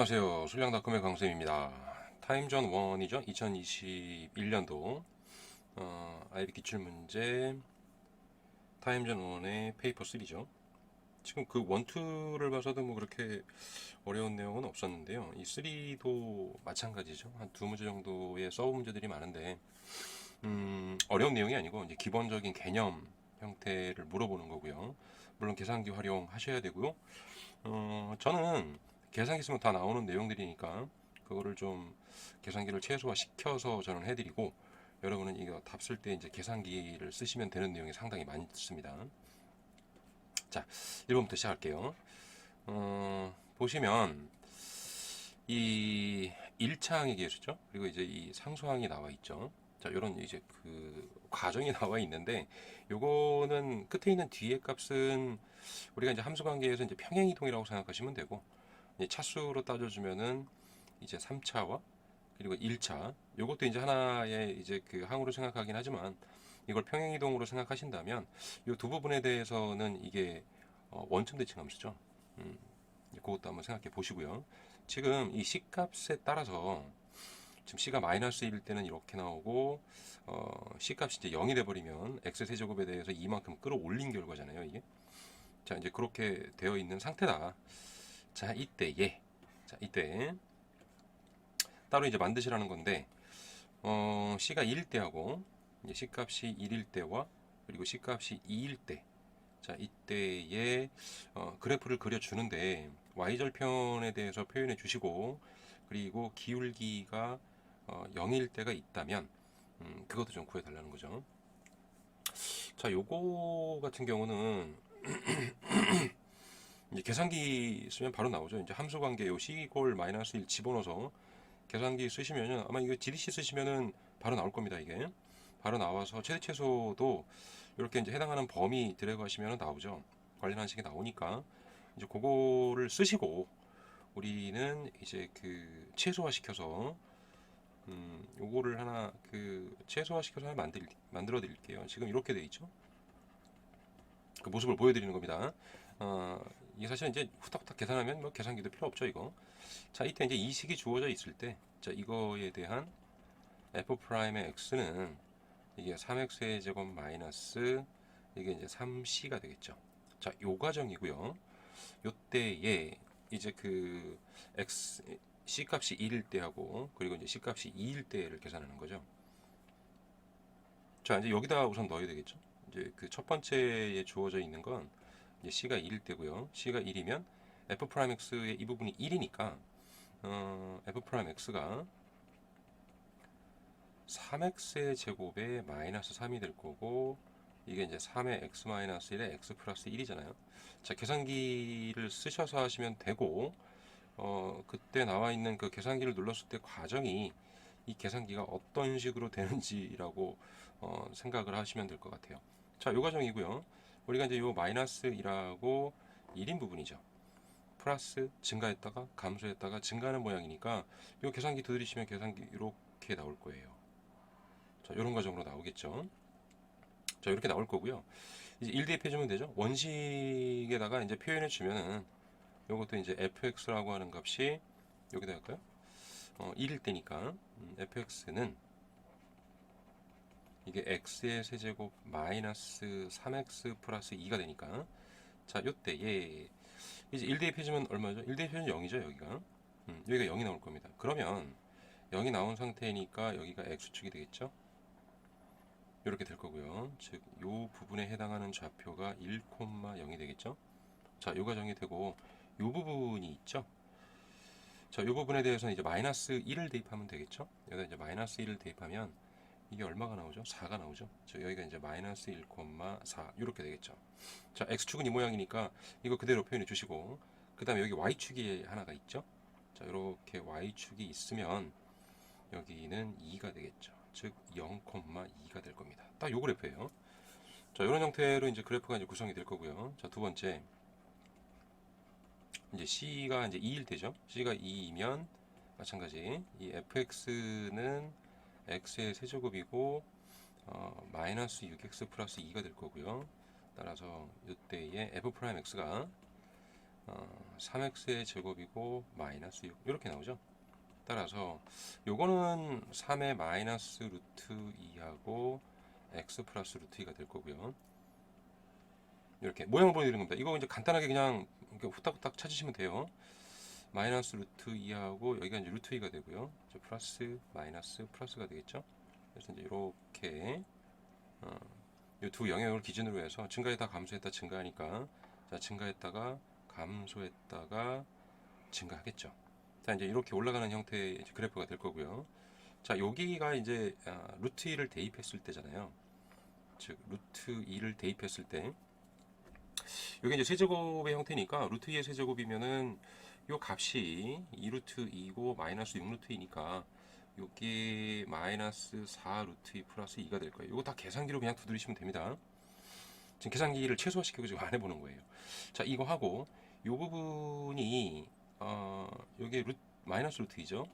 안녕하세요. 술량닷컴의 강쌤입니다. 타임전 1이죠. 2021년도 IB 기출문제 타임전 1의 페이퍼 3죠. 지금 그 1, 2를 봐서도 뭐 그렇게 어려운 내용은 없었는데요. 이 3도 마찬가지죠. 한 두 문제 정도의 서브 문제들이 많은데 어려운 내용이 아니고 이제 기본적인 개념 형태를 물어보는 거고요. 물론 계산기 활용하셔야 되고요. 저는 계산기 쓰면 다 나오는 내용들이니까 그거를 좀 계산기를 최소화 시켜서 저는 해드리고, 여러분은 이거 답 쓸 때 이제 계산기를 쓰시면 되는 내용이 상당히 많습니다. 자, 1번부터 시작할게요. 보시면 이 1차항의 계수죠. 그리고 이제 이 상수항이 나와 있죠. 자, 요런 이제 그 과정이 나와 있는데, 요거는 끝에 있는 뒤에 값은 우리가 이제 함수 관계에서 이제 평행 이동이라고 생각하시면 되고, 이제 차수로 따져주면은 이제 3차와 그리고 1차, 요것도 이제 하나의 이제 그 항으로 생각하긴 하지만, 이걸 평행 이동으로 생각하신다면 요 두 부분에 대해서는 이게 원점 대칭 함수죠. 그것도 한번 생각해 보시고요. 지금 이 C 값에 따라서 지금 C가 마이너스 1일 때는 이렇게 나오고, C 값이 이제 0이 돼버리면 X 세제곱에 대해서 이만큼 끌어올린 결과잖아요, 이게. 자, 이제 그렇게 되어 있는 상태다. 자, 이때 따로 이제 만드시라는 건데, C가 1일 때하고 이제 C 값이 1일 때와 그리고 C 값이 2일 때, 자, 이때의 그래프를 그려주는데 y절편에 대해서 표현해 주시고, 그리고 기울기가 0일 때가 있다면 그것도 좀 구해달라는 거죠. 자, 요거 같은 경우는 이제 계산기 쓰면 바로 나오죠. 이제 함수 관계 요 C 이퀄 마이너스 1 집어넣어서 계산기 쓰시면은, 아마 이거 GDC 쓰시면은 바로 나올 겁니다. 이게 바로 나와서 최대 최소도 이렇게 이제 해당하는 범위 드래그 하시면 나오죠. 관련한 식이 나오니까 이제 그거를 쓰시고, 우리는 이제 그 최소화 시켜서 요거를 하나 그 최소화 시켜서 하나 만들어 드릴게요. 지금 이렇게 돼 있죠. 그 모습을 보여드리는 겁니다. 이게 사실 이제 후딱후딱 계산하면 뭐 계산기도 필요 없죠, 이거. 자, 이때 이제 이 식이 주어져 있을 때, 자, 이거에 대한 f 프라임의 x는 이게 3x의 제곱 마이너스 이게 이제 3c가 되겠죠. 자, 요 과정이고요. 요때에 이제 그 x c 값이 1일 때하고 그리고 이제 c 값이 2일 때를 계산하는 거죠. 자, 이제 여기다 우선 넣어야 되겠죠. 이제 그 첫 번째에 주어져 있는 건 이제 c가 1일 때고요. c가 1이면 f 프라임 x의 이 부분이 1이니까 f 프라임 x가 3x의 제곱에 마이너스 3이 될 거고, 이게 이제 3의 x 마이너스 1의 x 플러스 1이잖아요. 자, 계산기를 쓰셔서 하시면 되고, 그때 나와 있는 그 계산기를 눌렀을 때 과정이 이 계산기가 어떤 식으로 되는지라고 생각을 하시면 될 것 같아요. 자, 요 과정이고요. 우리가 이제 요 마이너스 1하고 1인 부분이죠. 플러스 증가했다가 감소했다가 증가하는 모양이니까 요 계산기 두드리시면 계산기 이렇게 나올 거예요. 자, 이런 과정으로 나오겠죠. 자, 이렇게 나올 거고요. 이제 1 대입해 주면 되죠. 원식에다가 이제 표현해 주면은 이것도 이제 fx라고 하는 값이 여기다 할까요? 1일 때니까 fx는 이게 x의 세제곱 마이너스 3x 플러스 2가 되니까, 자, 요때에 이제 1 대입해 주면 얼마죠? 1 대입해 주면 0이죠, 여기가. 여기가 0이 나올 겁니다. 그러면 0이 나온 상태니까 여기가 x축이 되겠죠? 이렇게 될 거고요. 즉, 이 부분에 해당하는 좌표가 1,0이 되겠죠. 자, 이 과정이 되고, 이 부분이 있죠. 자, 이 부분에 대해서는 이제 마이너스 1을 대입하면 되겠죠. 여기다 이제 마이너스 1을 대입하면 이게 얼마가 나오죠? 4가 나오죠. 자, 여기가 이제 마이너스 1,4 이렇게 되겠죠. 자, x축은 이 모양이니까 이거 그대로 표현해 주시고, 그 다음에 여기 y축이 하나가 있죠. 자, 이렇게 y축이 있으면 여기는 2가 되겠죠. 즉 0,2가 될 겁니다. 딱 요 그래프예요. 자, 이런 형태로 이제 그래프가 이제 구성이 될 거고요. 자, 두 번째, 이제 C가 이제 2일 되죠. C가 2이면 마찬가지 이 fx는 x의 세제곱이고 마이너스 6x 플러스 2가 될 거고요. 따라서 이때에 f 프라임 x가 3x의 제곱이고 마이너스 6 이렇게 나오죠. 따라서 요거는 3의 마이너스 루트 2하고 x 플러스 루트 2가 될 거고요. 이렇게 모양을 보여드리는 겁니다. 이거 이제 간단하게 그냥 이렇게 후딱후딱 찾으시면 돼요. 마이너스 루트 2하고 여기가 이제 루트 2가 되고요. 플러스 마이너스 플러스가 되겠죠. 그래서 이제 이렇게 이 두 영역을 기준으로 해서 증가했다 감소했다 증가하니까 자 증가했다가 감소했다가 증가하겠죠. 자 이제 이렇게 올라가는 형태의 이제 그래프가 될 거고요. 자 여기가 이제 루트 2를 대입했을 때잖아요. 즉 루트 2를 대입했을 때 이게 이제 세제곱의 형태니까 루트 2의 세제곱이면은 요 값이 2루트 2고 마이너스 6루트 2니까 여기 마이너스 4 루트 2 플러스 2가 될 거예요. 이거 다 계산기로 그냥 두드리시면 됩니다. 지금 계산기를 최소화시키고 지금 안 해보는 거예요. 자 이거 하고 요 부분이 여기 마이너스 루트 2죠.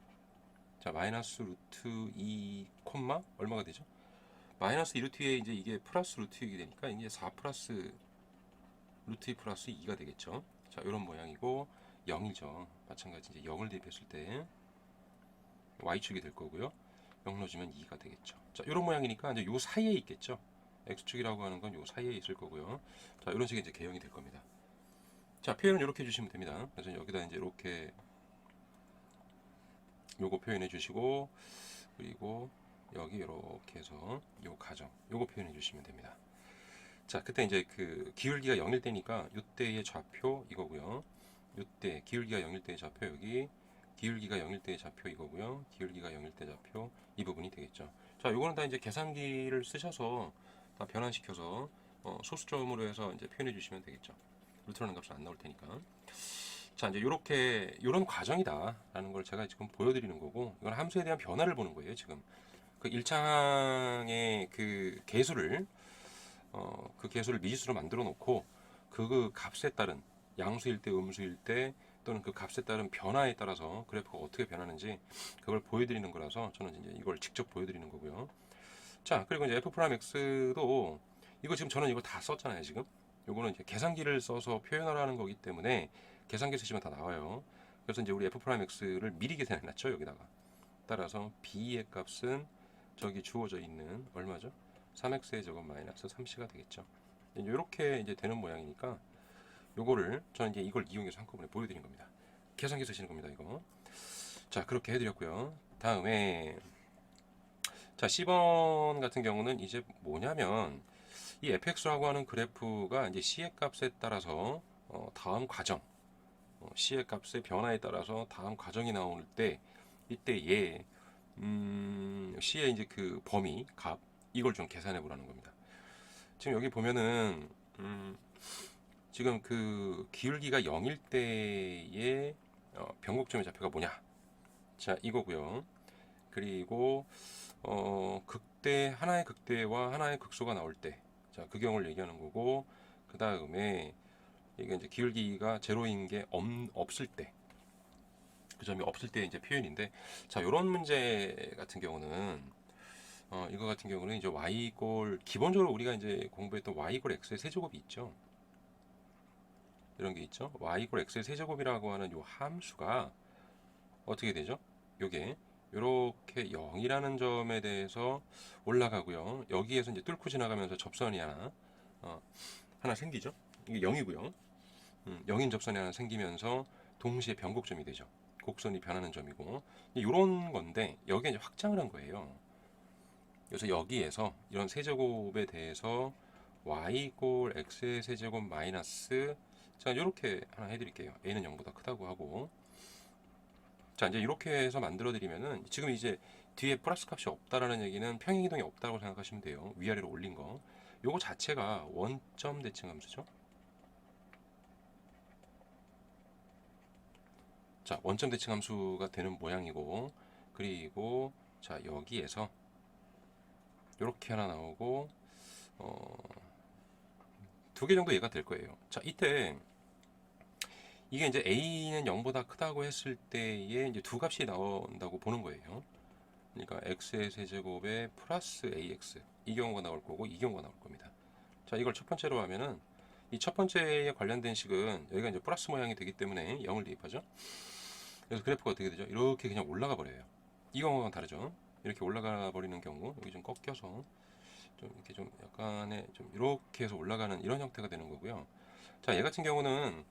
자 마이너스 루트 2 콤마 얼마가 되죠? 마이너스 2 루트 2에 이제 이게 플러스 루트 2가 되니까 이제 4 플러스 루트 2 플러스 2가 되겠죠. 자 이런 모양이고 0이죠. 마찬가지 이제 0을 대입했을 때 y축이 될 거고요. 0 넣어주면 2가 되겠죠. 자, 이런 모양이니까 이제 요 사이에 있겠죠. x축이라고 하는 건 요 사이에 있을 거고요. 자, 이런 식의 이제 개형이 될 겁니다. 자, 표현은 이렇게 해주시면 됩니다. 그래서 여기다 이제 이렇게 요거 표현해 주시고 그리고 여기 이렇게 해서 요 가정 요거 표현해 주시면 됩니다. 자, 그때 이제 그 기울기가 0일 때니까 요때의 좌표 이거고요. 요때 기울기가 0일 때의 좌표 여기 기울기가 0일 때의 좌표 이거고요. 기울기가 0일 때 좌표 이 부분이 되겠죠. 자, 요거는 다 이제 계산기를 쓰셔서 다 변환시켜서 소수점으로 해서 이제 표현해 주시면 되겠죠. 루트라는 값은 안 나올 테니까. 자, 이제 요렇게 요런 과정이다라는 걸 제가 지금 보여드리는 거고 이건 함수에 대한 변화를 보는 거예요. 지금 그 1창의 그 개수를 그 개수를 미지수로 만들어 놓고 그 값에 따른 양수일 때 음수일 때 또는 그 값에 따른 변화에 따라서 그래프가 어떻게 변하는지 그걸 보여드리는 거라서 저는 이제 이걸 직접 보여드리는 거고요. 자 그리고 이제 f 프라임 x도 이거 지금 저는 이거 다 썼잖아요. 지금 요거는 이제 계산기를 써서 표현하라는 거기 때문에 계산기 쓰시면 다 나와요. 그래서 이제 우리 f 프라임 x를 미리 계산해 놨죠. 여기다가 따라서 b의 값은 저기 주어져 있는 얼마죠? 3x의 제곱 마이너스 3c가 되겠죠. 이렇게 이제 되는 모양이니까 요거를 저는 이제 이걸 이용해서 한꺼번에 보여드린 겁니다. 계산기 쓰시는 겁니다. 이거. 자 그렇게 해드렸고요. 다음에 자 10번 같은 경우는 이제 뭐냐면 이 fx라고 하는 그래프가 이제 c의 값에 따라서 다음 과정 c의 값의 변화에 따라서 다음 과정이 나올 때 이때 얘 c의 이제 그 범위 값 이걸 좀 계산해 보라는 겁니다. 지금 여기 보면은 지금 그 기울기가 0일 때의 변곡점의 좌표가 뭐냐? 자, 이거고요. 그리고 극대 하나의 극대와 하나의 극소가 나올 때, 자, 그 경우를 얘기하는 거고, 그 다음에 이게 이제 기울기가 제로인 게 없을 때, 그 점이 없을 때 이제 표현인데, 자, 이런 문제 같은 경우는 이거 같은 경우는 이제 y 기본적으로 우리가 이제 공부했던 y x의 세제곱이 있죠. 이런 게 있죠. y x의 세제곱이라고 하는 요 함수가 어떻게 되죠? 요게 요렇게 0이라는 점에 대해서 올라가고요. 여기에서 이제 뚫고 지나가면서 접선이 하나 생기죠. 이게 0이고요. 0인 접선이 하나 생기면서 동시에 변곡점이 되죠. 곡선이 변하는 점이고 이런 건데 여기에 이제 확장을 한 거예요. 그래서 여기에서 이런 세제곱에 대해서 y x의 세제곱 마이너스 자 이렇게 하나 해드릴게요. a는 0보다 크다고 하고 자 이제 이렇게 해서 만들어 드리면은 지금 이제 뒤에 플러스 값이 없다라는 얘기는 평행이동이 없다고 생각하시면 돼요. 위아래로 올린 거 요거 자체가 원점 대칭 함수죠. 자 원점 대칭 함수가 되는 모양이고 그리고 자 여기에서 이렇게 하나 나오고 두 개 정도 얘가 될 거예요. 자 이때 이게 이제 a는 0보다 크다고 했을 때에 이제 두 값이 나온다고 보는 거예요. 그러니까 x의 세제곱에 플러스 ax 이 경우가 나올 거고 이 경우가 나올 겁니다. 자 이걸 첫 번째로 하면은 이 첫 번째에 관련된 식은 여기가 이제 플러스 모양이 되기 때문에 0을 대입하죠. 그래서 그래프가 어떻게 되죠? 이렇게 그냥 올라가 버려요. 이 경우랑 다르죠. 이렇게 올라가 버리는 경우, 여기 좀 꺾여서 좀 이렇게 좀 약간의 좀 이렇게 해서 올라가는 이런 형태가 되는 거고요. 자, 얘 같은 경우는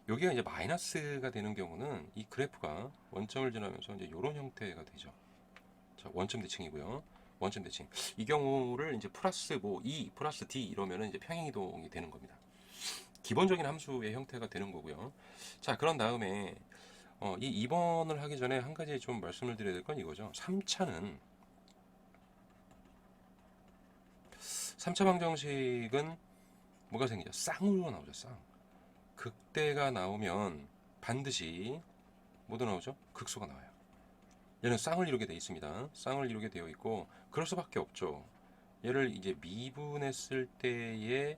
여기가 이제 마이너스가 되는 경우는 이 그래프가 원점을 지나면서 이제 이런 형태가 되죠. 자, 원점 대칭이고요. 원점 대칭. 이 경우를 이제 플러스 뭐 E 플러스 D 이러면은 이제 평행이동이 되는 겁니다. 기본적인 함수의 형태가 되는 거고요. 자, 그런 다음에 이 2번을 하기 전에 한 가지 좀 말씀을 드려야 될 건 이거죠. 3차 방정식은 뭐가 생기죠? 쌍으로 나오죠. 쌍. 극대가 나오면 반드시 뭐도 나오죠? 극소가 나와요. 얘는 쌍을 이루게 되어 있습니다. 쌍을 이루게 되어 있고 그럴 수밖에 없죠. 얘를 이제 미분했을 때에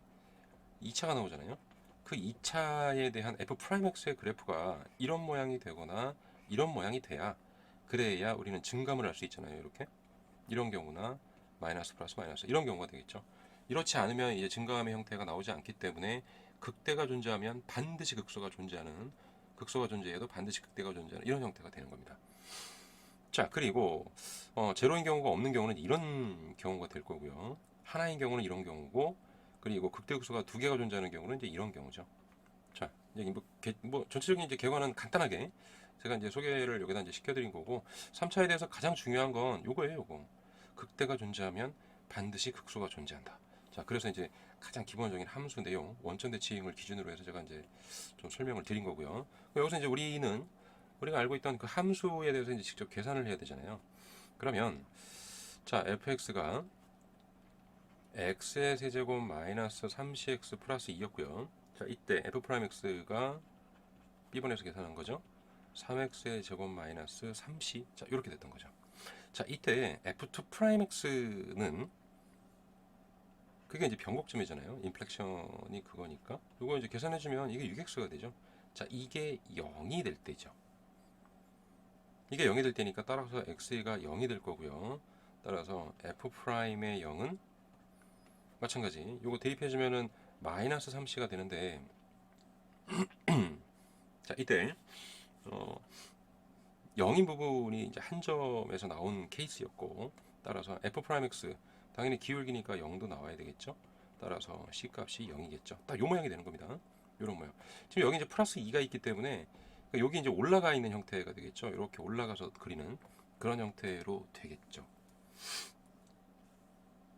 2차가 나오잖아요. 그 2차에 대한 f'x의 그래프가 이런 모양이 되거나 이런 모양이 돼야 그래야 우리는 증감을 할 수 있잖아요. 이렇게 이런 경우나 마이너스 플러스 마이너스 이런 경우가 되겠죠. 이렇지 않으면 이제 증감의 형태가 나오지 않기 때문에 극대가 존재하면 반드시 극소가 존재하는, 극소가 존재해도 반드시 극대가 존재하는 이런 형태가 되는 겁니다. 자, 그리고 제로인 경우가 없는 경우는 이런 경우가 될 거고요. 하나인 경우는 이런 경우고, 그리고 극대극소가 두 개가 존재하는 경우는 이제 이런 경우죠. 자, 이제 뭐 전체적인 이제 결과는 간단하게 제가 이제 소개를 여기다 이제 시켜드린 거고, 3차에 대해서 가장 중요한 건 요거예요, 요거. 극대가 존재하면 반드시 극소가 존재한다. 자, 그래서 이제 가장 기본적인 함수 내용, 원점 대칭을 기준으로 해서 제가 이제 좀 설명을 드린 거고요. 여기서 이제 우리가 알고 있던 그 함수에 대해서 이제 직접 계산을 해야 되잖아요. 그러면 자, fx가 x의 세제곱 마이너스 3cx 플러스 2였고요. 자, 이때 f'x가 b번에서 계산한 거죠. 3x의 제곱 마이너스 3c. 자, 이렇게 됐던 거죠. 자, 이때 f2'x는 그게 이제 변곡점이잖아요. 인플렉션이 그거니까. 이거 이제 계산해주면 이게 6x가 되죠. 자, 이게 0이 될 때죠. 이게 0이 될 때니까 따라서 x가 0이 될 거고요. 따라서 f'의 0은 마찬가지. 이거 대입해주면은 마이너스 3c가 되는데 자, 이때 0인 부분이 이제 한 점에서 나온 케이스였고, 따라서 f'x 당연히 기울기니까 0도 나와야 되겠죠. 따라서 c 값이 0이겠죠. 딱 요 모양이 되는 겁니다. 요런 모양. 지금 여기 이제 플러스 2가 있기 때문에 여기 이제 올라가 있는 형태가 되겠죠. 이렇게 올라가서 그리는 그런 형태로 되겠죠.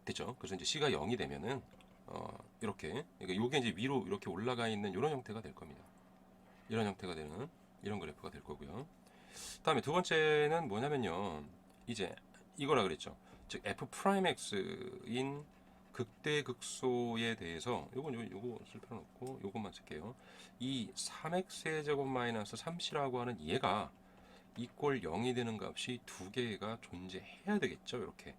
됐죠? 그래서 이제 c가 0이 되면은 이렇게, 그러니까 요게 이제 위로 이렇게 올라가 있는 이런 형태가 될 겁니다. 이런 형태가 되는 이런 그래프가 될 거고요. 다음에 두 번째는 뭐냐면요, 이제 이거라 그랬죠. 즉 f'x인 극대극소에 대해서 요거 쓸 필요는 없고 요것만 쓸게요. 이 3x의 제곱 마이너스 3c라고 하는 얘가 이꼴 0이 되는 값이 두 개가 존재해야 되겠죠. 이렇게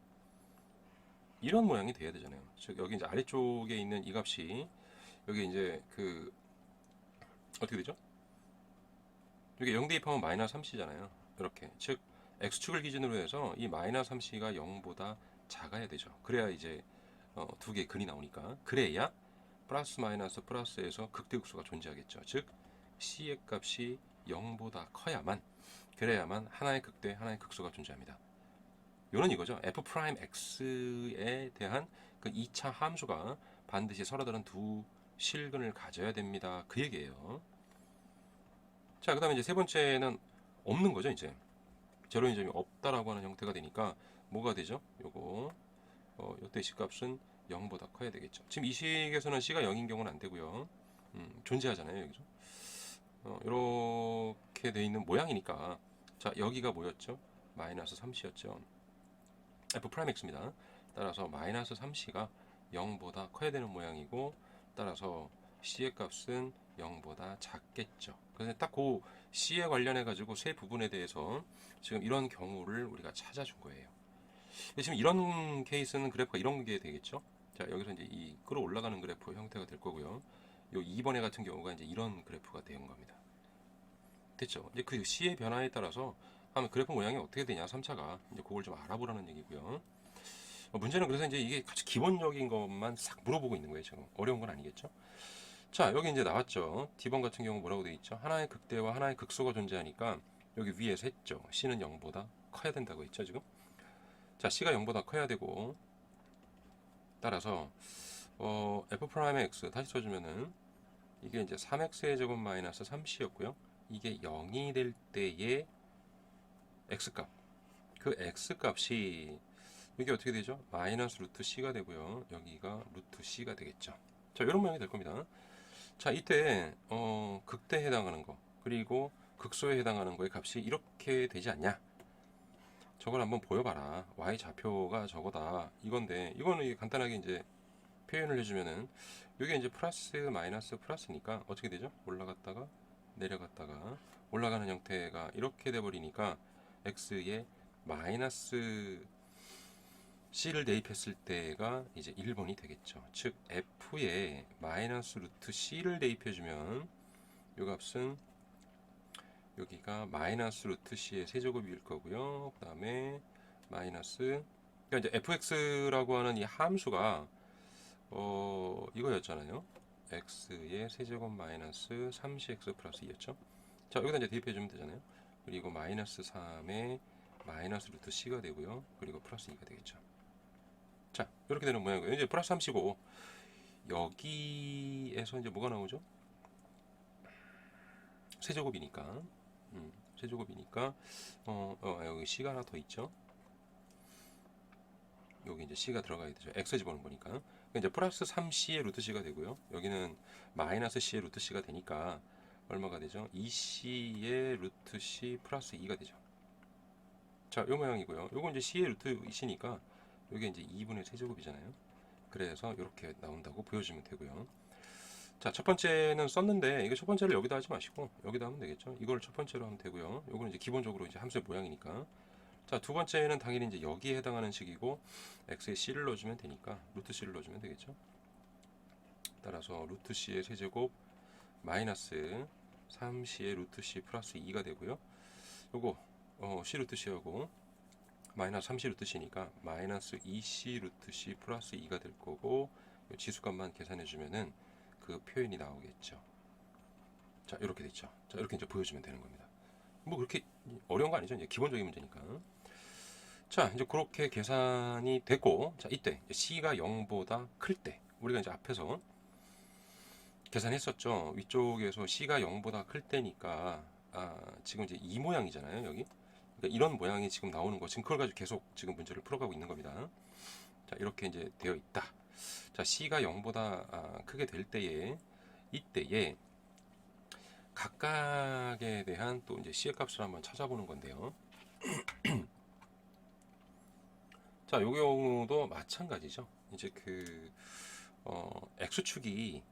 이런 모양이 돼야 되잖아요. 즉 여기 이제 아래쪽에 있는 이 값이 여기 이제 그 어떻게 되죠? 여기 0 대입하면 마이너스 3c잖아요. 이렇게 즉 x축을 기준으로 해서 이 마이너스 3c가 0보다 작아야 되죠. 그래야 이제 두 개의 근이 나오니까, 그래야 플러스 마이너스 플러스에서 극대극소가 존재하겠죠. 즉 c의 값이 0보다 커야만, 그래야만 하나의 극대 하나의 극소가 존재합니다. 요는 이거죠. f'x에 대한 그 2차 함수가 반드시 서로 다른 두 실근을 가져야 됩니다. 그 얘기예요. 자, 그 다음에 이제 세 번째는 없는 거죠. 이제 제로인 점이 없다라고 하는 형태가 되니까 뭐가 되죠? 요거 요때 c 값은 0보다 커야 되겠죠. 지금 이 식에서는 c가 0인 경우는 안 되고요. 존재하잖아요. 여기서 이렇게 돼 있는 모양이니까, 자, 여기가 뭐였죠? 마이너스 3c였죠. f'x입니다. 따라서 마이너스 3c가 0보다 커야 되는 모양이고, 따라서 c의 값은 0보다 작겠죠. 그래서 딱 그 c에 관련해 가지고 세 부분에 대해서 지금 이런 경우를 우리가 찾아준 거예요. 지금 이런 케이스는 그래프가 이런 게 되겠죠. 자, 여기서 이제 이 끌어올라가는 그래프 형태가 될 거고요. 요 2번에 같은 경우가 이제 이런 그래프가 되는 겁니다. 됐죠? 이제 그 c의 변화에 따라서 하면 그래프 모양이 어떻게 되냐, 3차가 이제 그걸 좀 알아보라는 얘기고요. 문제는 그래서 이제 이게 아주 기본적인 것만 싹 물어보고 있는 거예요. 지금 어려운 건 아니겠죠? 자, 여기 이제 나왔죠. D번 같은 경우 뭐라고 되어 있죠? 하나의 극대와 하나의 극소가 존재하니까 여기 위에서 했죠. C는 0보다 커야 된다고 했죠, 지금. 자, C가 0보다 커야 되고, 따라서 F'의 X 다시 써주면은 이게 이제 3X의 제곱 마이너스 3C였고요. 이게 0이 될 때의 X값. 그 X값이 이게 어떻게 되죠? 마이너스 루트 C가 되고요. 여기가 루트 C가 되겠죠. 자, 이런 모양이 될 겁니다. 자, 이때 극대에 해당하는 거 그리고 극소에 해당하는 거의 값이 이렇게 되지 않냐? 저걸 한번 보여봐라. y 좌표가 저거다. 이건데 이거는 간단하게 이제 표현을 해주면은 이게 이제 플러스 마이너스 플러스니까 어떻게 되죠? 올라갔다가 내려갔다가 올라가는 형태가 이렇게 돼 버리니까 x에 마이너스 c를 대입했을 때가 이제 1번이 되겠죠. 즉 f에 마이너스 루트 c를 대입해주면 이 값은 여기가 마이너스 루트 c의 세제곱일 거고요. 그 다음에 마이너스, 그러니까 이제 fx라고 하는 이 함수가 이거였잖아요. x의 세제곱 마이너스 3cx 플러스 2였죠. 자, 여기다 이제 대입해주면 되잖아요. 그리고 마이너스 3에 마이너스 루트 c가 되고요. 그리고 플러스 2가 되겠죠. 자, 이렇게 되는 모양이고요. 이제 플러스 3c고 여기에서 이제 뭐가 나오죠? 세제곱이니까. 세제곱이니까 여기 c가 하나 더 있죠. 여기 이제 c가 들어가야 되죠. x 집어넣은 거니까. 그러니까 이제 플러스 3c의 루트 c가 되고요. 여기는 마이너스 c의 루트 c가 되니까 얼마가 되죠? 2c의 루트 c 플러스 2가 되죠. 자, 이 모양이고요. 요거 이제 c의 루트 c니까 여기 이제 2분의 세제곱이잖아요. 그래서 이렇게 나온다고 보여주면 되고요. 자, 첫 번째는 썼는데 이거 첫 번째를 여기다 하지 마시고 여기다 하면 되겠죠. 이걸 첫 번째로 하면 되고요. 요거는 이제 기본적으로 이제 함수의 모양이니까. 자, 두 번째는 당연히 이제 여기에 해당하는 식이고 x에 c를 넣어주면 되니까 루트 c를 넣어주면 되겠죠. 따라서 루트 c의 세제곱 마이너스 3c의 루트 c 플러스 2가 되고요. 요거 c 루트 c하고 마이너스 3c 루트 c니까 마이너스 2c 루트 c 플러스 2가 될 거고 요 지수값만 계산해 주면은 그 표현이 나오겠죠. 자, 이렇게 됐죠. 자, 이렇게 이제 보여주면 되는 겁니다. 뭐 그렇게 어려운 거 아니죠. 이제 기본적인 문제니까. 자, 이제 그렇게 계산이 됐고, 자, 이때 c가 0보다 클 때 우리가 이제 앞에서 계산했었죠. 위쪽에서 c가 0보다 클 때니까 지금 이제 이 모양이잖아요. 여기. 그러니까 이런 모양이 지금 나오는 거. 지금 그걸 가지고 계속 지금 문제를 풀어가고 있는 겁니다. 자, 이렇게 이제 되어 있다. 자, c가 0보다 크게 될 때에 이때에 각각에 대한 또 이제 c의 값을 한번 찾아보는 건데요. 자, 요 경우도 마찬가지죠. 이제 x축이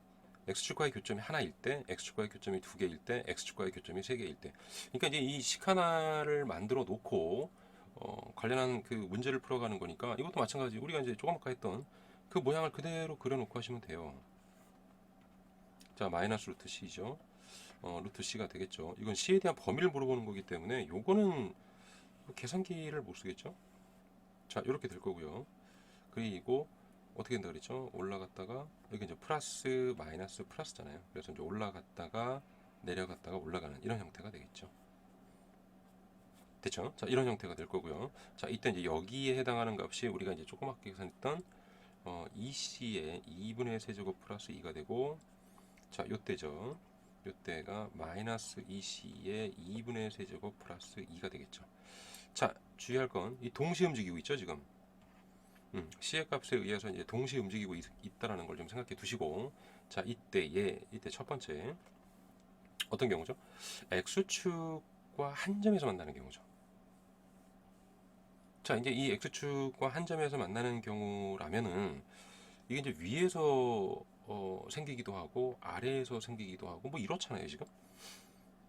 x축과의 교점이 하나일 때, x축과의 교점이 두 개일 때, x축과의 교점이 세 개일 때. 그러니까 이제 이 식 하나를 만들어 놓고 관련한 그 문제를 풀어가는 거니까 이것도 마찬가지. 우리가 이제 조금 아까 했던 그 모양을 그대로 그려놓고 하시면 돼요. 자, 마이너스 루트 c죠. 루트 c가 되겠죠. 이건 c에 대한 범위를 물어보는 거기 때문에 요거는 계산기를 못 쓰겠죠. 자, 이렇게 될 거고요. 그리고 어떻게 된다 그랬죠? 올라갔다가 여기 이제 플러스 마이너스 플러스잖아요. 그래서 이제 올라갔다가 내려갔다가 올라가는 이런 형태가 되겠죠. 됐죠? 자, 이런 형태가 될 거고요. 자, 이때 이제 여기에 해당하는 값이 우리가 이제 조그맣게 계산했던 2c의 2분의 세제곱 플러스 2가 되고, 자, 요때죠. 요때가 마이너스 2c의 2분의 세제곱 플러스 2가 되겠죠. 자, 주의할 건 이 동시에 움직이고 있죠, 지금. c의 값에 의해서 이제 동시에 움직이고 있다라는 걸 좀 생각해 두시고, 자, 이때 첫 번째 어떤 경우죠? x축과 한 점에서 만나는 경우죠. 자, 이제 이 x축과 한 점에서 만나는 경우라면은 이게 이제 위에서 생기기도 하고 아래에서 생기기도 하고 뭐 이렇잖아요, 지금.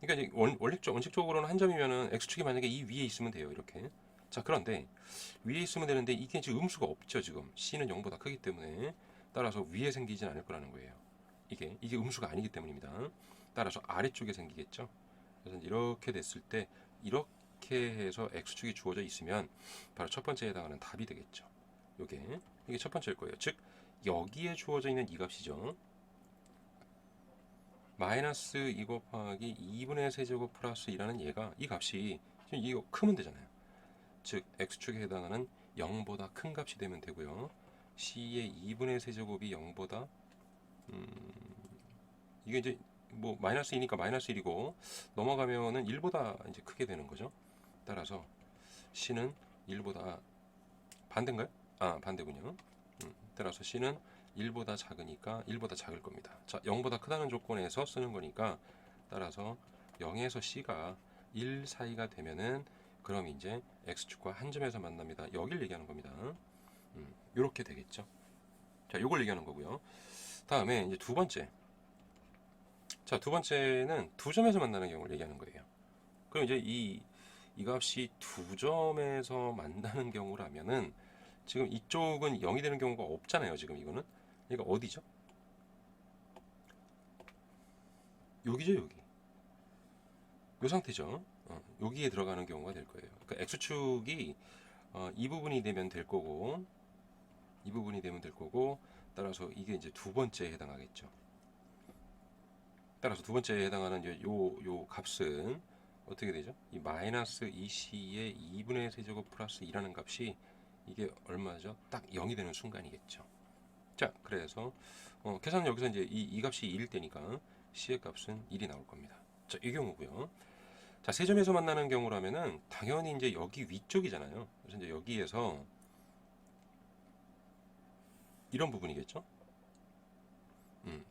그러니까 이제 원칙적으로는 한 점이면은 x축이 만약에 이 위에 있으면 돼요, 이렇게. 자, 그런데 위에 있으면 되는데 이게 지금 음수가 없죠, 지금. c는 0보다 크기 때문에 따라서 위에 생기진 않을 거라는 거예요. 이게 음수가 아니기 때문입니다. 따라서 아래쪽에 생기겠죠. 그래서 이렇게 됐을 때 이렇게 해서 x축이 주어져 있으면 바로 첫 번째에 해당하는 답이 되겠죠. 이게 첫 번째일 거예요. 즉 여기에 주어져 있는 이 값이죠. 마이너스 2 곱하기 2분의 세제곱 플러스 2라는 얘가 이 값이 지금 이거 크면 되잖아요. 즉 x축에 해당하는 0보다 큰 값이 되면 되고요. c의 2분의 세제곱이 0보다 이게 이제 뭐 마이너스 2니까 마이너스 1이고 넘어가면은 1보다 이제 크게 되는 거죠. 따라서 c는 1보다 반대인가요? 아, 반대군요. 따라서 c는 1보다 작으니까 1보다 작을 겁니다. 자, 0보다 크다는 조건에서 쓰는 거니까 따라서 0에서 c가 1 사이가 되면은 그럼 이제 x축과 한 점에서 만납니다. 여길 얘기하는 겁니다. 이렇게 되겠죠. 자, 요걸 얘기하는 거고요. 다음에 이제 두 번째. 자, 두 번째는 두 점에서 만나는 경우를 얘기하는 거예요. 그럼 이제 이 값이 두 점에서 만나는 경우라면은 지금 이쪽은 0이 되는 경우가 없잖아요. 지금 이거는. 그러니까 어디죠? 여기죠, 여기. 이 상태죠. 여기에 들어가는 경우가 될 거예요. 그러니까 x축이 이 부분이 되면 될 거고, 이 부분이 되면 될 거고, 따라서 이게 이제 두 번째에 해당하겠죠. 따라서 두 번째에 해당하는 이제 요 값은 어떻게 되죠? 이 마이너스 2c의 2분의 세제곱 플러스 2라는 값이 이게 얼마죠? 딱 0이 되는 순간이겠죠. 자, 그래서 계산은 여기서 이제 이 값이 1일 때니까 c의 값은 1이 나올 겁니다. 자, 이 경우고요. 자, 세 점에서 만나는 경우라면은 당연히 이제 여기 위쪽이잖아요. 그래서 이제 여기에서 이런 부분이겠죠.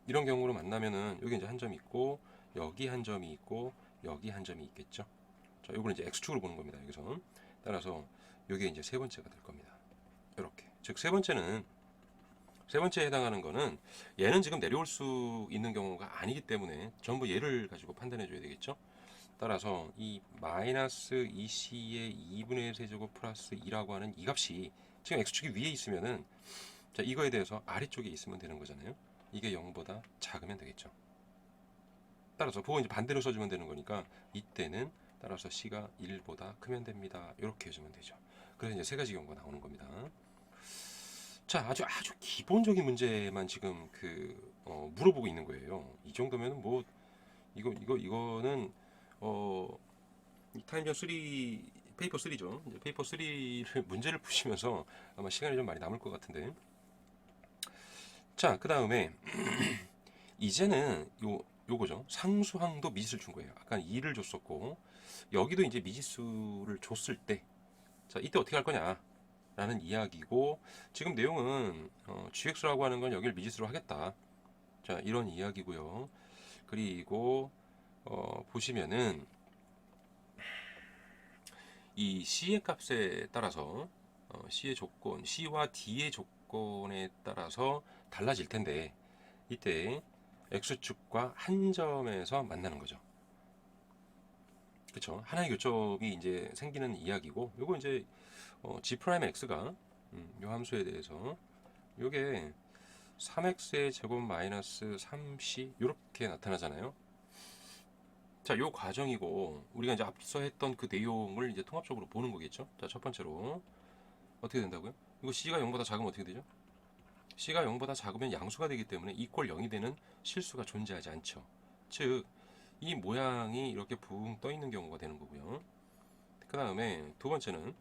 이런 경우로 만나면은 여기 이제 한 점이 있고 여기 한 점이 있고 여기 한 점이 있겠죠. 자, 요걸 이제 x축으로 보는 겁니다. 여기서 따라서 요게 이제 세 번째가 될 겁니다. 이렇게. 즉 세 번째에 해당하는 거는 얘는 지금 내려올 수 있는 경우가 아니기 때문에 전부 얘를 가지고 판단해 줘야 되겠죠. 따라서 이 마이너스 2c의 2분의 세제곱 플러스 2라고 하는 이 값이 지금 x축이 위에 있으면은 자, 이거에 대해서 아래쪽에 있으면 되는 거잖아요. 이게 0보다 작으면 되겠죠. 따라서 그거 이제 반대로 써주면 되는 거니까 이때는 따라서 c가 1보다 크면 됩니다. 이렇게 해주면 되죠. 그래서 이제 세 가지 경우가 나오는 겁니다. 자, 아주 기본적인 문제만 지금 물어보고 있는 거예요. 이 정도면은 뭐 이거는 이 타임전 3 페이퍼 3죠. 이제 페이퍼 3를 문제를 푸시면서 아마 시간이 좀 많이 남을 것 같은데. 자, 그 다음에 이제는 요거죠. 상수항도 미지수를 준 거예요. 아까 2를 줬었고 여기도 이제 미지수를 줬을 때, 자, 이때 어떻게 할 거냐? 라는 이야기고 지금 내용은 gx라고 하는 건 여기를 미지수로 하겠다. 자, 이런 이야기고요. 그리고 보시면은 이 c의 값에 따라서 c의 조건, c와 d의 조건에 따라서 달라질 텐데 이때 x축과 한 점에서 만나는 거죠. 그렇죠? 하나의 교점이 이제 생기는 이야기고 요거 이제 g 프라임 x가 요 함수에 대해서 요게 3x의 제곱 마이너스 3c 이렇게 나타나잖아요. 자, 요 과정이고 우리가 이제 앞서 했던 그 내용을 이제 통합적으로 보는 거겠죠. 자, 첫 번째로 어떻게 된다고요? 이거 c가 0보다 작으면 어떻게 되죠? c가 0보다 작으면 양수가 되기 때문에 이꼴 0이 되는 실수가 존재하지 않죠. 즉, 이 모양이 이렇게 붕 떠 있는 경우가 되는 거고요. 그 다음에 두 번째는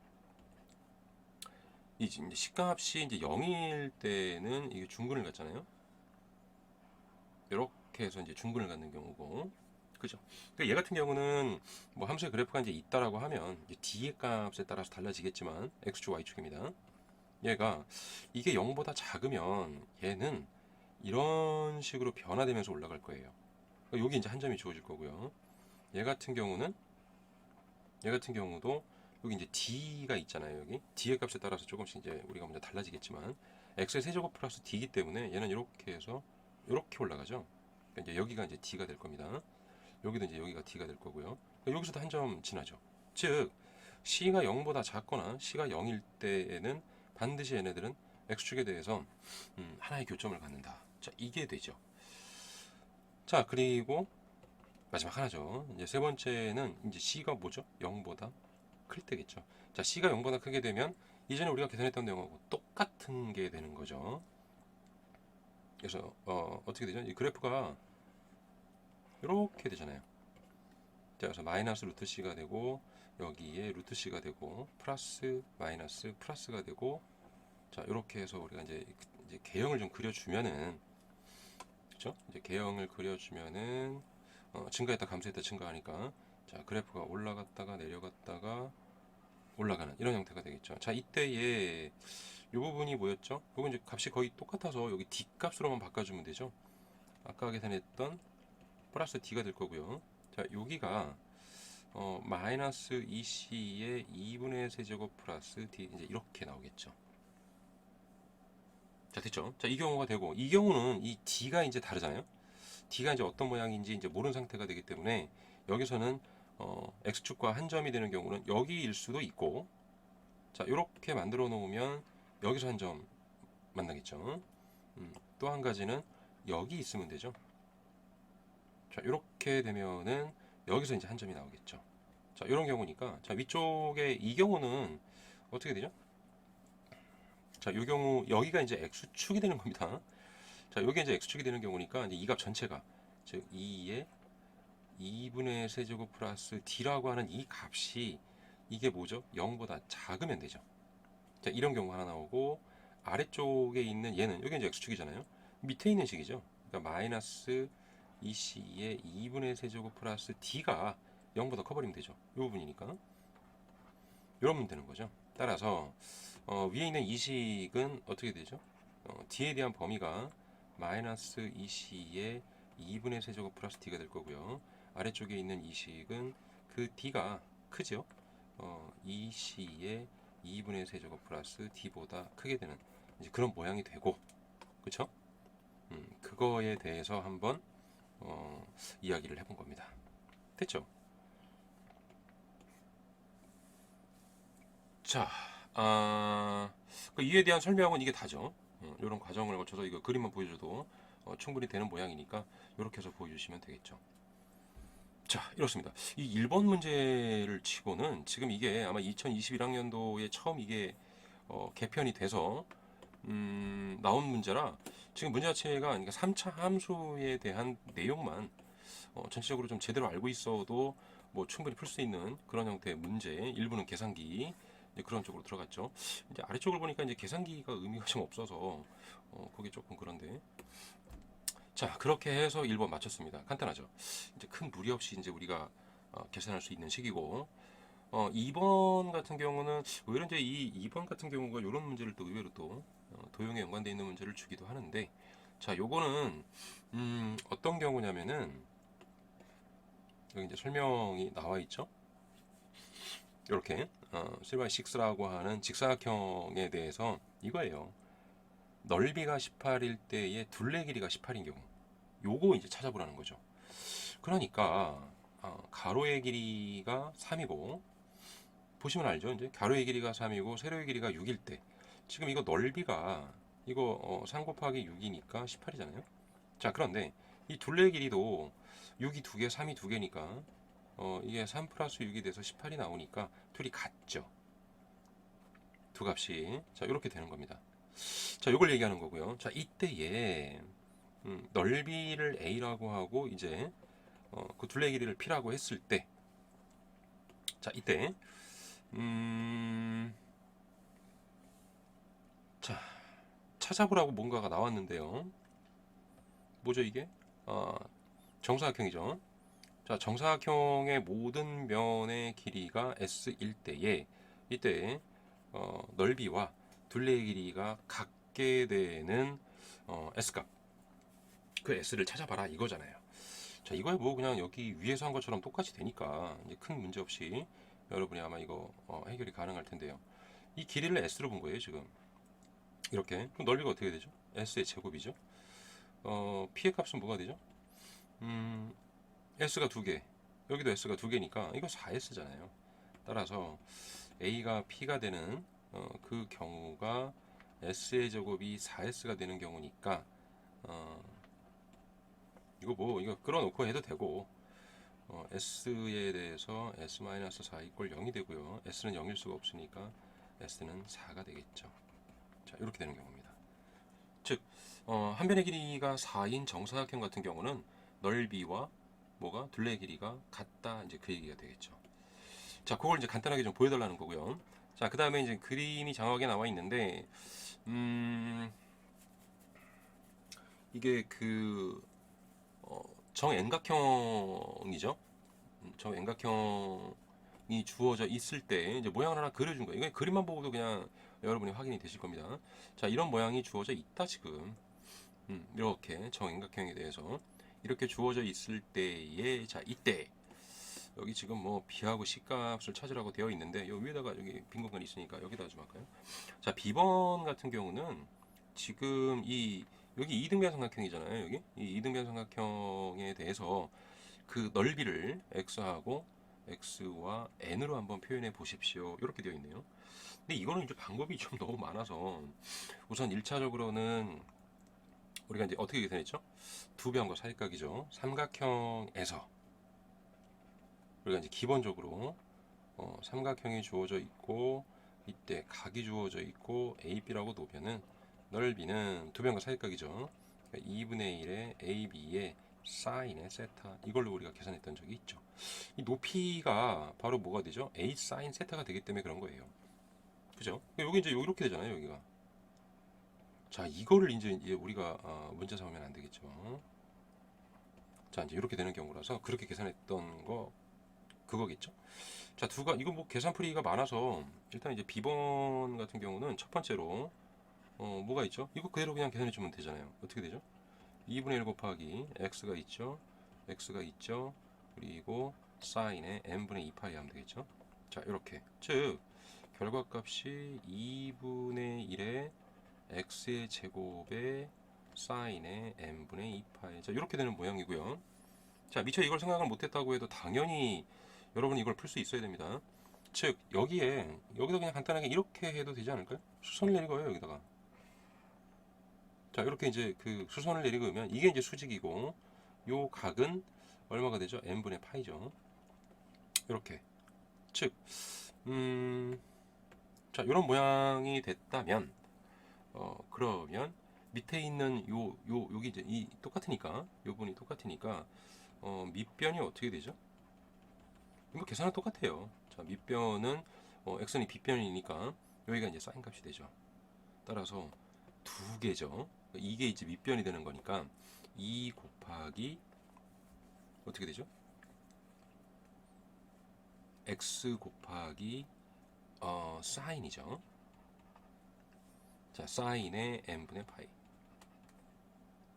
이제 식값이 이제 0일 때는 이게 중근을 갖잖아요. 이렇게 해서 이제 중근을 갖는 경우고, 그죠? 그러니까 얘 같은 경우는 뭐 함수의 그래프가 이제 있다라고 하면 이제 d의 값에 따라서 달라지겠지만 x축, y축입니다. 얘가 이게 0보다 작으면 얘는 이런 식으로 변화되면서 올라갈 거예요. 그러니까 여기 이제 한 점이 주어질 거고요. 얘 같은 경우도 여기 이제 d가 있잖아요. 여기 d의 값에 따라서 조금씩 이제 우리가 먼저 달라지겠지만 x의 세제곱 플러스 d이기 때문에 얘는 이렇게 해서 이렇게 올라가죠. 그러니까 이제 여기가 이제 d가 될 겁니다. 여기도 이제 여기가 d가 될 거고요. 그러니까 여기서도 한 점 지나죠. 즉 c가 0보다 작거나 c가 0일 때에는 반드시 얘네들은 x축에 대해서 하나의 교점을 갖는다. 자, 이게 되죠. 자, 그리고 마지막 하나죠. 이제 세 번째는 이제 c가 뭐죠? 0보다 클 때겠죠. 자, c가 0보다 크게 되면 이전에 우리가 계산했던 내용하고 똑같은 게 되는 거죠. 그래서 어떻게 되죠? 이 그래프가 이렇게 되잖아요. 자, 그래서 마이너스 루트 c가 되고 여기에 루트 c가 되고 플러스 마이너스 플러스가 되고 자, 이렇게 해서 우리가 이제 개형을 좀 그려주면은 그렇죠? 이제 개형을 그려주면은 증가했다 감소했다 증가하니까 자, 그래프가 올라갔다가 내려갔다가 올라가는 이런 형태가 되겠죠. 자, 이때에 이 부분이 뭐였죠? 이건 이제 값이 거의 똑같아서 여기 d 값으로만 바꿔주면 되죠. 아까 계산했던 플러스 d가 될 거고요. 자, 여기가 마이너스 2c의 2분의 세제곱 플러스 d 이제 이렇게 나오겠죠. 자, 됐죠? 자, 이 경우가 되고 이 경우는 이 d가 이제 다르잖아요. d가 이제 어떤 모양인지 이제 모르는 상태가 되기 때문에 여기서는 x축과 한 점이 되는 경우는 여기일 수도 있고 자, 이렇게 만들어 놓으면 여기서 한 점 만나겠죠. 또 한 가지는 여기 있으면 되죠. 자, 이렇게 되면은 여기서 이제 한 점이 나오겠죠. 자, 이런 경우니까 자, 위쪽에 이 경우는 어떻게 되죠? 자, 이 경우 여기가 이제 x축이 되는 겁니다. 자, 여기 이제 x축이 되는 경우니까 이제 이 값 전체가 즉 2의 2분의 세제곱 플러스 d라고 하는 이 값이 이게 뭐죠? 0보다 작으면 되죠. 자, 이런 경우 하나 나오고 아래쪽에 있는 얘는 여기 이제 x축이잖아요. 밑에 있는 식이죠. 그러니까 마이너스 2c의 2분의 세제곱 플러스 d가 0보다 커버리면 되죠. 이 부분이니까 이러면 되는 거죠. 따라서 위에 있는 이 식은 어떻게 되죠? d에 대한 범위가 마이너스 2c의 2분의 세제곱 플러스 d가 될 거고요. 아래쪽에 있는 이 식은 그 d가 크죠? 2c의 2분의 세제곱 플러스 d보다 크게 되는 이제 그런 모양이 되고, 그쵸? 그거에 대해서 한번 이야기를 해본 겁니다. 됐죠? 자, 이에 대한 설명은 이게 다죠. 이런 과정을 거쳐서 이거 그림만 보여줘도 충분히 되는 모양이니까 이렇게 해서 보여주시면 되겠죠. 자, 이렇습니다. 이 1번 문제를 치고는 지금 이게 아마 2021학년도에 처음 이게 개편이 돼서 나온 문제라 지금 문제 자체가 그러니까 3차 함수에 대한 내용만 전체적으로 좀 제대로 알고 있어도 뭐 충분히 풀 수 있는 그런 형태의 문제, 일부는 계산기 그런 쪽으로 들어갔죠. 이제 아래쪽을 보니까 이제 계산기가 의미가 좀 없어서 그게 조금 그런데 자, 그렇게 해서 1번 마쳤습니다. 간단하죠. 이제 큰 무리 없이 이제 우리가 계산할 수 있는 식이고 2번 같은 경우는 오히려 이제 이 2번 같은 경우가 이런 문제를 또 의외로 또 도형에 연관되어 있는 문제를 주기도 하는데 자, 요거는 어떤 경우냐면은 여기 이제 설명이 나와 있죠. 이렇게 3x6라고 하는 직사각형에 대해서 이거예요. 넓이가 18일 때에 둘레 길이가 18인 경우 요거 이제 찾아보라는 거죠. 그러니까 가로의 길이가 3이고 보시면 알죠. 이제 가로의 길이가 3이고 세로의 길이가 6일 때 지금 이거 넓이가 이거 3 곱하기 6이니까 18이잖아요. 자, 그런데 이 둘레 길이도 6이 2개, 3이 2개니까 이게 3 플러스 6이 돼서 18이 나오니까 둘이 같죠. 두 값이. 자, 이렇게 되는 겁니다. 자, 이걸 얘기하는 거고요. 자, 이때에 넓이를 a라고 하고 이제 그 둘레 길이를 p라고 했을 때 자, 이때 자, 찾아보라고 뭔가가 나왔는데요. 뭐죠 이게? 정사각형이죠. 자, 정사각형의 모든 면의 길이가 s일 때에 이때 넓이와 둘레의 길이가 같게 되는 s값 그 s를 찾아봐라 이거잖아요. 자, 이거야 뭐 그냥 여기 위에서 한 것처럼 똑같이 되니까 이제 큰 문제 없이 여러분이 아마 이거 해결이 가능할 텐데요. 이 길이를 s로 본 거예요 지금. 이렇게 그럼 넓이가 어떻게 되죠? s의 제곱이죠. p의 값은 뭐가 되죠? s가 2개, 여기도 s가 2개니까 이거 4s잖아요. 따라서 a가 p가 되는 그 경우가 s의 제곱이 4s가 되는 경우니까 이거 끌어놓고 해도 되고 s에 대해서 s-4 이꼴 0이 되고요. s는 0일 수가 없으니까 s는 4가 되겠죠. 자, 이렇게 되는 경우입니다. 즉 한 변의 길이가 4인 정사각형 같은 경우는 넓이와 뭐가 둘레의 길이가 같다 이제 그 얘기가 되겠죠. 자, 그걸 이제 간단하게 좀 보여달라는 거고요. 자, 그 다음에 이제 그림이 장하게 나와 있는데, 이게 그 정円각형이죠. 정円각형이 주어져 있을 때 이제 모양을 하나 그려준 거예요. 이거 그림만 보고도 그냥 여러분이 확인이 되실 겁니다. 자, 이런 모양이 주어져 있다 지금. 이렇게 정円각형에 대해서 이렇게 주어져 있을 때에 자 이때 여기 지금 뭐 b하고 c값을 찾으라고 되어 있는데 요 위에다가 여기 빈 공간이 있으니까 여기다 좀 할까요? 자, b번 같은 경우는 지금 이 여기 이등변 삼각형이잖아요. 여기 이 이등변 삼각형에 대해서 그 넓이를 x하고 x와 n으로 한번 표현해 보십시오. 이렇게 되어 있네요. 근데 이거는 이제 방법이 좀 너무 많아서 우선 1차적으로는 우리가 이제 어떻게 계산했죠? 두 변과 사이각이죠. 삼각형에서 우리가 이제 기본적으로 삼각형이 주어져 있고 이때 각이 주어져 있고 AB라고 놓으면은 넓이는 두 변과 사이각이죠. 그러니까 2분의 1의 AB의 사인의 세타 이걸로 우리가 계산했던 적이 있죠. 이 높이가 바로 뭐가 되죠? A 사인 세타가 되기 때문에 그런 거예요. 그죠? 여기 이제 이렇게 되잖아요. 여기가. 자, 이거를 이제 우리가 문제 삼으면 안 되겠죠. 자, 이제 이렇게 되는 경우라서 그렇게 계산했던 거 그거겠죠. 자, 이거 뭐 계산풀이가 많아서 일단 이제 B번 같은 경우는 첫 번째로 뭐가 있죠? 이거 그대로 그냥 계산해 주면 되잖아요. 어떻게 되죠? 2분의 1 곱하기 x가 있죠. x가 있죠. 그리고 사인에 n분의 2파이 하면 되겠죠. 자, 이렇게 즉 결과값이 2분의 1의 x의 제곱에 사인에 n분의 2파이 자, 이렇게 되는 모양이고요. 자, 미처 이걸 생각을 못했다고 해도 당연히 여러분 이걸 풀 수 있어야 됩니다. 즉 여기다 그냥 간단하게 이렇게 해도 되지 않을까요? 수선을 내리고요 여기다가. 자, 이렇게 이제 그 수선을 내리고면 이게 이제 수직이고 요 각은 얼마가 되죠? n분의 파이죠. 이렇게. 즉, 자, 이런 모양이 됐다면 그러면 밑에 있는 여기 이제 이 똑같으니까 요 분이 똑같으니까 밑변이 어떻게 되죠? 이거 계산은 똑같아요. 자, 밑변은 x는 빗변이니까 여기가 이제 사인 값이 되죠. 따라서 두 개죠. 이게 이제 밑변이 되는 거니까 2 곱하기 어떻게 되죠? x 곱하기 사인이죠. 자, 사인의 n분의 파이.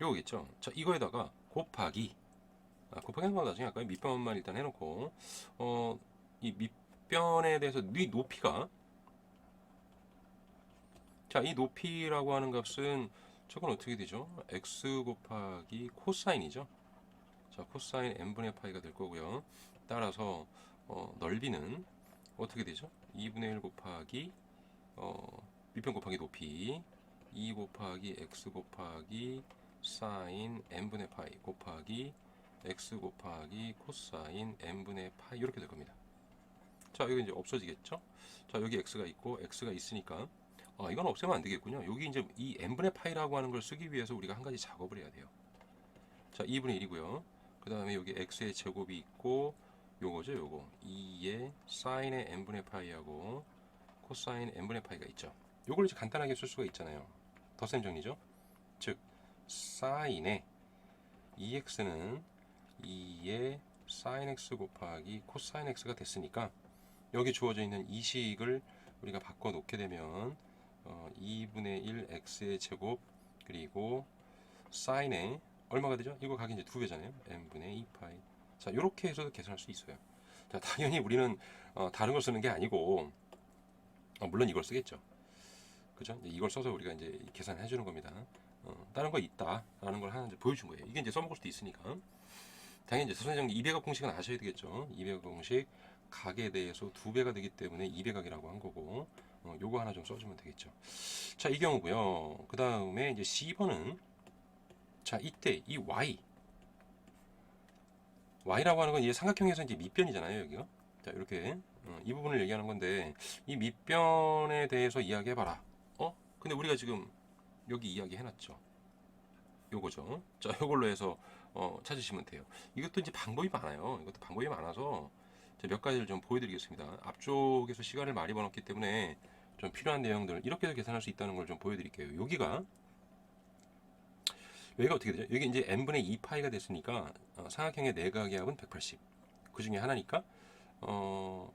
요거겠죠. 자, 이거에다가 곱하기 곱하기 한번 나중에 할까요? 밑변만 일단 해놓고 이 밑변에 대해서 이 높이가 자, 이 높이라고 하는 값은 저건 어떻게 되죠? x 곱하기 코사인이죠. 자, 코사인 n분의 파이가 될 거고요. 따라서 넓이는 어떻게 되죠? 2분의 1 곱하기 밑변 곱하기 높이 2 곱하기 x 곱하기 사인 n분의 파이 곱하기 x 곱하기 코사인 n분의 파이 이렇게 될 겁니다. 자, 여기 이제 없어지겠죠? 자, 여기 x가 있고 x가 있으니까 이건 없애면 안 되겠군요. 여기 이제 이 n분의 파이라고 하는 걸 쓰기 위해서 우리가 한 가지 작업을 해야 돼요. 자, 2분의 1이고요. 그 다음에 여기 x의 제곱이 있고 요거죠, 요거 2의 사인의 n분의 파이하고 코사인 n분의 파이가 있죠. 요걸 이제 간단하게 쓸 수가 있잖아요. 덧셈 정리죠. 즉 사인의 2x는 2의 사인 x 곱하기 코사인 x가 됐으니까 여기 주어져 있는 이 식을 우리가 바꿔 놓게 되면 2분의 1 x의 제곱 그리고 사인에 얼마가 되죠? 이거 각이 이제 두 배잖아요. n분의 2파이. 자, 이렇게 해서도 계산할 수 있어요. 자, 당연히 우리는 다른 걸 쓰는 게 아니고 물론 이걸 쓰겠죠. 그죠? 이걸 써서 우리가 이제 계산해 주는 겁니다. 다른 거 있다라는 걸 하나 이제 보여준 거예요. 이게 이제 써먹을 수도 있으니까. 당연히 이제 선생님 이배각 공식은 아셔야 되겠죠. 이배각 공식 각에 대해서 두 배가 되기 때문에 이배각이라고 한 거고 요거 하나 좀 써주면 되겠죠. 자, 이 경우고요. 그 다음에 이제 C번은 자, 이때 이 y라고 하는 건 이 삼각형에서 이제 밑변이잖아요, 여기가. 자, 이렇게 이 부분을 얘기하는 건데 이 밑변에 대해서 이야기해봐라. 근데 우리가 지금 여기 이야기 해놨죠. 요거죠. 자, 요걸로 해서 찾으시면 돼요. 이것도 이제 방법이 많아요. 이것도 방법이 많아서 제가 몇 가지를 좀 보여드리겠습니다. 앞쪽에서 시간을 많이 벌었기 때문에 좀 필요한 내용들 이렇게도 계산할 수 있다는 걸 좀 보여드릴게요. 여기가 어떻게 되죠? 여기 이제 n분의 2파이가 됐으니까 삼각형의 내각의 합은 180. 그 중에 하나니까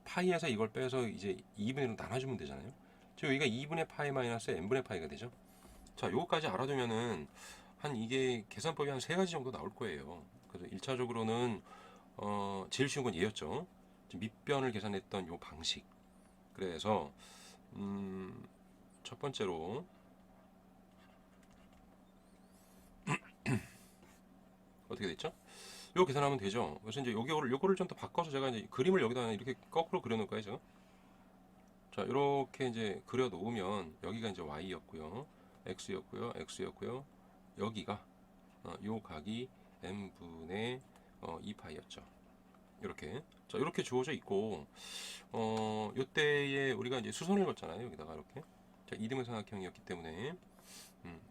파이에서 이걸 빼서 이제 2분의 1로 나눠주면 되잖아요. 즉 여기가 2분의 파이 마이너스 n분의 파이가 되죠. 자, 요거까지 알아두면은 한 이게 계산법이 한 세 가지 정도 나올 거예요. 그래서 1차적으로는 제일 쉬운 건 얘였죠. 밑변을 계산했던 요 방식. 그래서 첫 번째로 어떻게 됐죠? 요 계산하면 되죠. 그래서 이제 요거를 좀 더 바꿔서 제가 이제 그림을 여기다 이렇게 거꾸로 그려 놓을까요, 제가? 자, 이렇게 이제 그려 놓으면 여기가 이제 y였고요. x였고요. 여기가 요 각이 n분의 2파이였죠. 이렇게. 자, 이렇게 주어져 있고 요때에 우리가 이제 수선을 걷잖아요. 여기다가 이렇게. 자, 이등분 삼각형이었기 때문에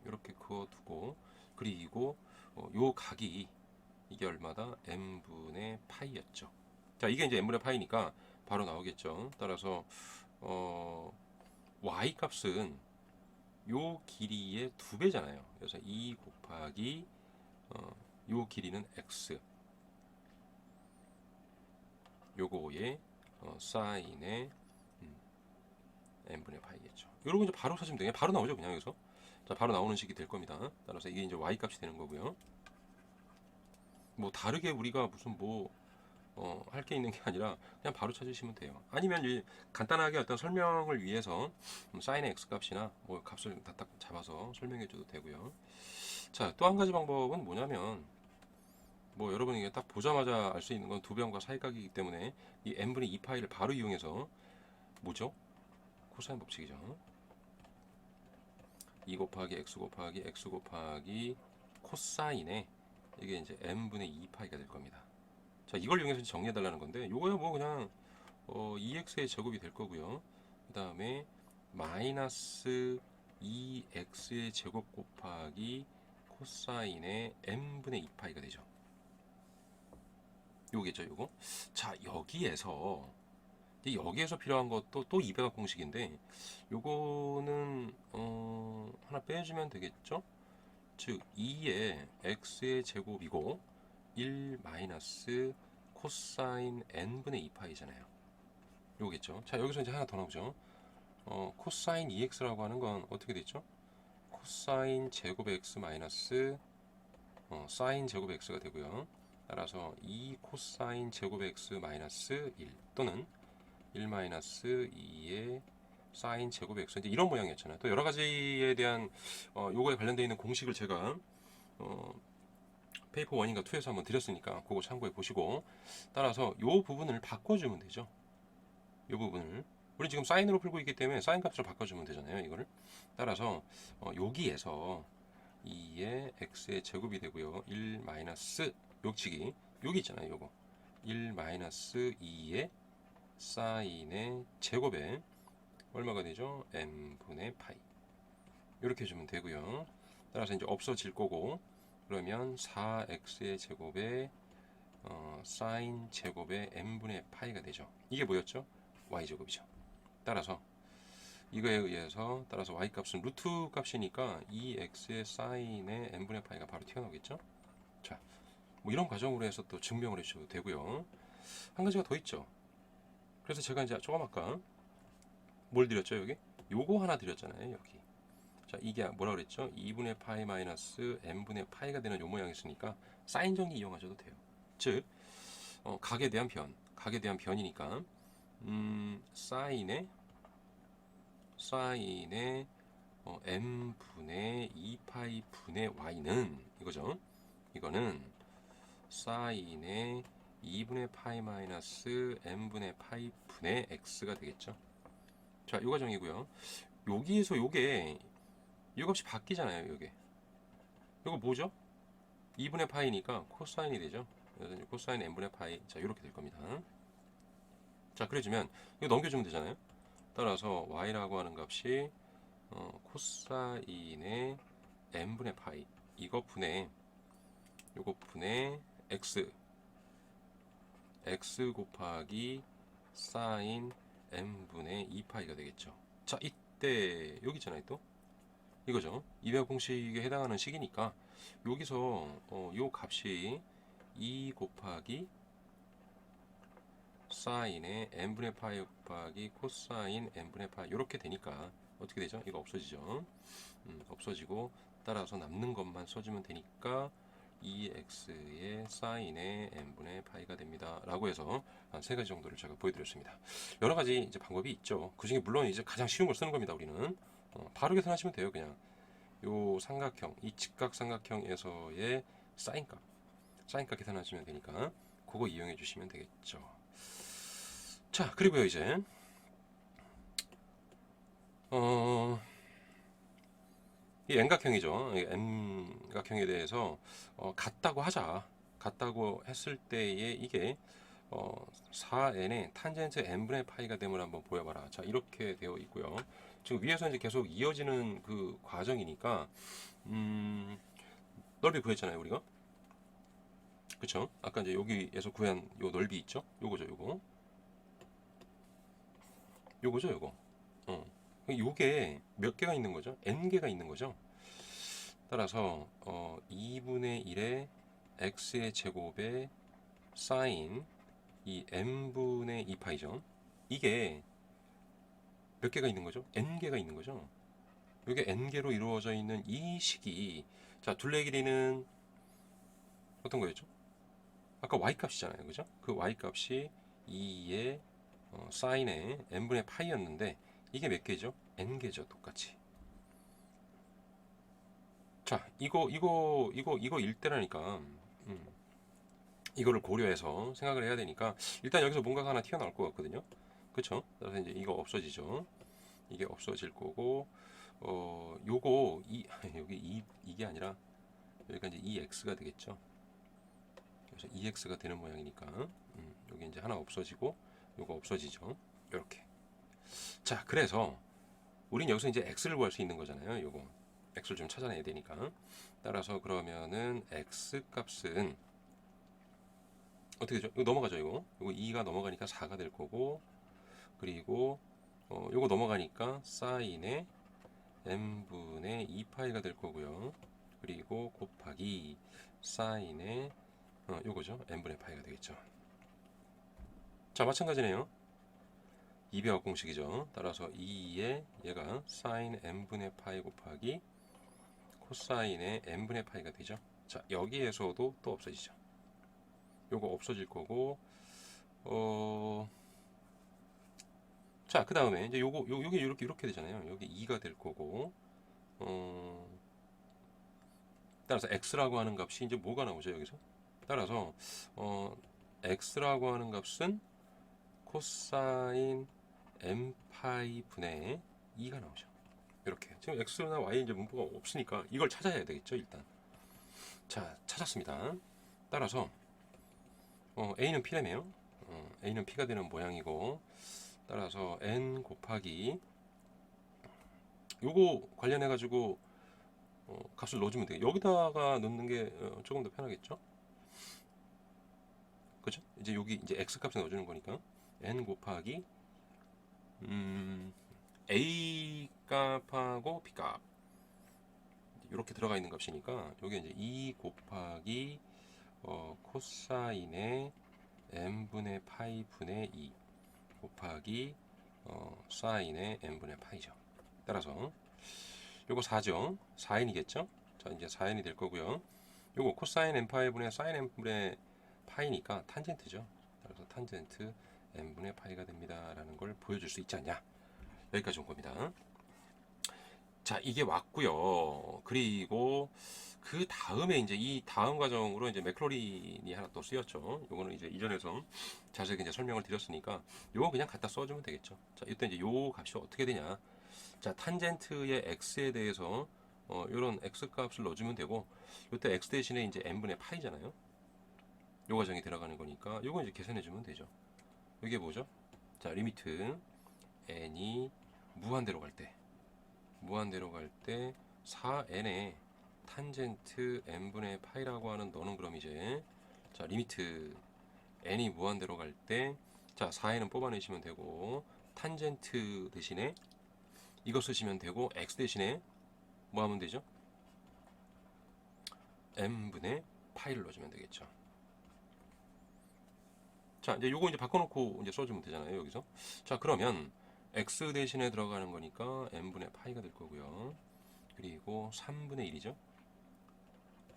이렇게 그어 두고 그리고 요 각이 이게 얼마다? n분의 파이였죠. 자, 이게 이제 n분의 파이니까 바로 나오겠죠. 따라서 y 값은 요 길이의 2배잖아요. 그래서 2 곱하기 요 길이는 x 요거의 사인의 n분의 파이겠죠. 요런 거 이제 바로 찾으면 돼요. 바로 나오죠, 그냥 여기서. 자, 바로 나오는 식이 될 겁니다. 따라서 이게 이제 y 값이 되는 거고요. 뭐 다르게 우리가 무슨 뭐 할 게 있는 게 아니라 그냥 바로 찾으시면 돼요. 아니면 간단하게 어떤 설명을 위해서 사인의 x 값이나 뭐 값을 딱 잡아서 설명해 줘도 되고요. 자, 또 한 가지 방법은 뭐냐면 뭐 여러분이 이게 딱 보자마자 알 수 있는 건 두 변과 사이각이기 때문에 이 n분의 2파이를 바로 이용해서 뭐죠? 코사인 법칙이죠. 2 곱하기 x 곱하기 코사인에 이게 이제 n분의 2파이가 될 겁니다. 자, 이걸 이용해서 정리해 달라는 건데 요거야 뭐 그냥 2x의 제곱이 될 거고요. 그 다음에 마이너스 2x의 제곱 곱하기 코사인의 n분의 2파이가 되죠. 요게죠, 요거. 자, 여기에서 필요한 것도 또 2배각 공식인데 요거는 하나 빼주면 되겠죠? 즉 2의 x의 제곱이고 1 마이너스 코사인 n분의 2파이잖아요. 요거겠죠. 자, 여기서 이제 하나 더 나오죠. 코사인 2x라고 하는 건 어떻게 됐죠? 코사인 제곱 x 마이너스 사인 제곱 x가 되고요. 따라서 2 코사인 제곱 x 마이너스 1 또는 1 마이너스 2의 사인 제곱 x 이제 이런 모양이었잖아요. 또 여러 가지에 대한 요거에 관련되어 있는 공식을 제가 페이퍼 1인가 2에서 한번 드렸으니까 그거 참고해 보시고 따라서 요 부분을 바꿔주면 되죠. 요 부분을 우리 지금 사인으로 풀고 있기 때문에 사인 값을 바꿔주면 되잖아요. 이거를 따라서 여기에서 2의 x의 제곱이 되고요. 1 마이너스 욕치기 여기 있잖아요. 요거 1 마이너스 2의 사인의 제곱에 얼마가 되죠? n분의 파이 이렇게 해주면 되고요. 따라서 이제 없어질 거고 그러면 4x의 제곱에 사인 제곱의 n분의 파이가 되죠. 이게 뭐였죠? y제곱이죠. 따라서 이거에 의해서 따라서 y 값은 루트 값이니까 2x의 사인의 n분의 파이가 바로 튀어나오겠죠. 자, 뭐 이런 과정으로 해서 또 증명을 해주셔도 되고요. 한 가지가 더 있죠. 그래서 제가 이제 조금 아까 뭘 드렸죠? 여기 요거 하나 드렸잖아요. 여기. 자, 이게 뭐라 그랬죠? 2분의 파이 마이너스 n분의 파이가 되는 요 모양이었으니까 사인 정리 이용하셔도 돼요. 즉 각에 대한 변이니까 사인의 n분의 2파이 분의 y는 이거죠. 이거는 사인의 2분의 파이 마이너스 n분의 파이 분의 x가 되겠죠. 자, 이 과정이고요. 여기에서 요게 이 값이 바뀌잖아요. 요게 이거 뭐죠? 2분의 파이니까 코사인이 되죠. 그래서 코사인 n분의 파이. 자, 이렇게 될 겁니다. 자, 그래주면 이거 넘겨주면 되잖아요. 따라서 y라고 하는 값이 코사인의 n분의 파이 이거 분의 요거 분의 x 곱하기 사인 n분의 2파이가 되겠죠. 자, 이때 여기 있잖아요. 또 이거죠. 이베어 공식에 해당하는 식이니까 여기서 요 값이 2 곱하기 사인의 n분의 파이 곱하기 코사인 n분의 파이 이렇게 되니까 어떻게 되죠? 이거 없어지죠. 없어지고 따라서 남는 것만 써주면 되니까 2x의 사인의 n분의 파이가 됩니다. 라고 해서 한 세 가지 정도를 제가 보여드렸습니다. 여러 가지 이제 방법이 있죠. 그 중에 물론 이제 가장 쉬운 걸 쓰는 겁니다. 우리는 바로 계산하시면 돼요. 그냥 요 삼각형, 이 직각 삼각형에서의 사인값 계산하시면 되니까 그거 이용해 주시면 되겠죠. 자, 그리고요 이제 이 N각형이죠. 이 N각형에 대해서 같다고 하자. 같다고 했을 때에 이게 4n의 탄젠트 n분의 파이가 됨을 한번 보여봐라. 자, 이렇게 되어 있고요. 지금 위에서 이제 계속 이어지는 그 과정이니까 넓이 구했잖아요, 우리가. 그쵸? 아까 이제 여기에서 구한 요 넓이 있죠? 요거죠, 요거. 요거죠, 요거. 요게 몇 개가 있는 거죠? n개가 있는 거죠. 따라서 2분의 1의 x의 제곱에 사인 이 n분의 2파이죠. 이게 몇 개가 있는 거죠? n개가 있는 거죠. 이게 n개로 이루어져 있는 이 식이 자, 둘레 길이는 어떤 거였죠? 아까 y값이잖아요. 그죠? 그 y값이 2의 사인의 n분의 파이였는데 이게 몇 개죠? n개죠. 똑같이. 자, 이거 일대라니까. 이거를 고려해서 생각을 해야 되니까 일단 여기서 뭔가가 하나 튀어나올 것 같거든요. 그쵸? 그래서 이제 이거 없어지죠. 이게 없어질 거고 요거 여기 이게 아니라 여기가 이제 2x가 되겠죠. 그래서 2x가 되는 모양이니까 여기 이제 하나 없어지고 요거 없어지죠. 이렇게. 자, 그래서 우린 여기서 이제 x를 구할 수 있는 거잖아요. 요거 x를 좀 찾아내야 되니까. 따라서 그러면은 x 값은 어떻게 되죠? 이거 넘어가죠, 이거. 이거 2가 넘어가니까 4가 될 거고, 그리고 요거 넘어가니까 사인의 n분의 2파이가 될 거고요. 그리고 곱하기 사인의 요거죠. n분의 파이가 되겠죠. 자, 마찬가지네요. 이배합 공식이죠. 따라서 2에 얘가 사인 n분의 파이 곱하기 코사인의 n분의 파이가 되죠. 자, 여기에서도 또 없어지죠. 요거 없어질 거고, 자, 그 다음에 이제 요게 이렇게 되잖아요. 여기 2가 될 거고, 따라서 x라고 하는 값이 이제 뭐가 나오죠, 여기서? 따라서, x라고 하는 값은 코사인 n파이 분의 2가 나오죠. 이렇게. 지금 x나 y 이제 문구가 없으니까 이걸 찾아야 되겠죠, 일단. 자, 찾았습니다. 따라서, a는 p라네요. a는 p가 되는 모양이고, 따라서 n 곱하기 요거 관련해 가지고 값을 넣어주면 돼요. 여기다가 넣는 게 조금 더 편하겠죠? 그죠? 이제 여기 이제 x 값을 넣어주는 거니까 n 곱하기 a 값하고 b 값 이렇게 들어가 있는 값이니까 여기 이제 2 곱하기 코사인의 n분의 파이 분의 2 곱하기 사인의 n분의 파이죠. 따라서 요거 4죠. 4n이겠죠? 자, 이제 4n이 될 거고요. 요거 코사인 n파이 분의 사인 n분의 파이니까 탄젠트죠. 따라서 탄젠트 n분의 파이가 됩니다. 라는 걸 보여줄 수 있지 않냐. 여기까지 온 겁니다. 자, 이게 왔고요. 그리고 그 다음에 이제 이 다음 과정으로 이제 맥클로린이 하나 또 쓰였죠. 요거는 이제 이전에서 자세하게 이제 설명을 드렸으니까 요거 그냥 갖다 써주면 되겠죠. 자, 이때 이제 요 값이 어떻게 되냐. 자, 탄젠트의 x에 대해서 요런 x 값을 넣어주면 되고 요때 x 대신에 이제 n분의 파이잖아요. 요 과정이 들어가는 거니까 요거 이제 계산해주면 되죠. 이게 뭐죠? 자, 리미트 n이 무한대로 갈 때 4n의 탄젠트 n분의 파이라고 하는 너는 그럼 이제 자 리미트 n이 무한대로 갈 때 자 4에는 뽑아내시면 되고 탄젠트 대신에 이거 쓰시면 되고 x 대신에 뭐 하면 되죠? n분의 파이를 넣어주면 되겠죠. 자 이제 요거 이제 바꿔놓고 이제 써주면 되잖아요 여기서. 자 그러면 x 대신에 들어가는 거니까 n분의 파이가 될 거고요. 그리고 3분의 1이죠.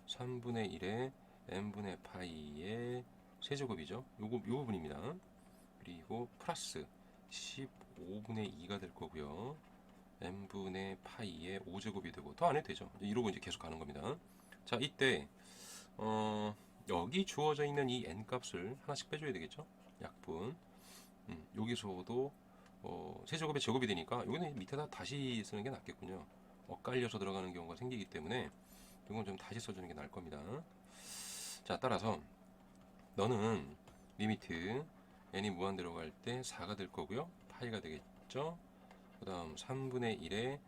3분의 1에 n분의 파이의 세제곱이죠. 요 부분입니다. 그리고 플러스 15분의 2가 될 거고요. n분의 파이의 5제곱이 되고 더 안 해도 되죠. 이러고 이제 계속 가는 겁니다. 자 이때 여기 주어져 있는 이 n 값을 하나씩 빼줘야 되겠죠. 약분. 여기서도 세제곱의 제곱이 되니까 여기는 밑에다 다시 쓰는 게 낫겠군요. 엇갈려서 들어가는 경우가 생기기 때문에 이건 좀 다시 써주는 게 나을 겁니다. 자 따라서 너는 리미트 n이 무한대로 갈 때 4가 될 거고요. 파이가 되겠죠. 그 다음 3분의 1에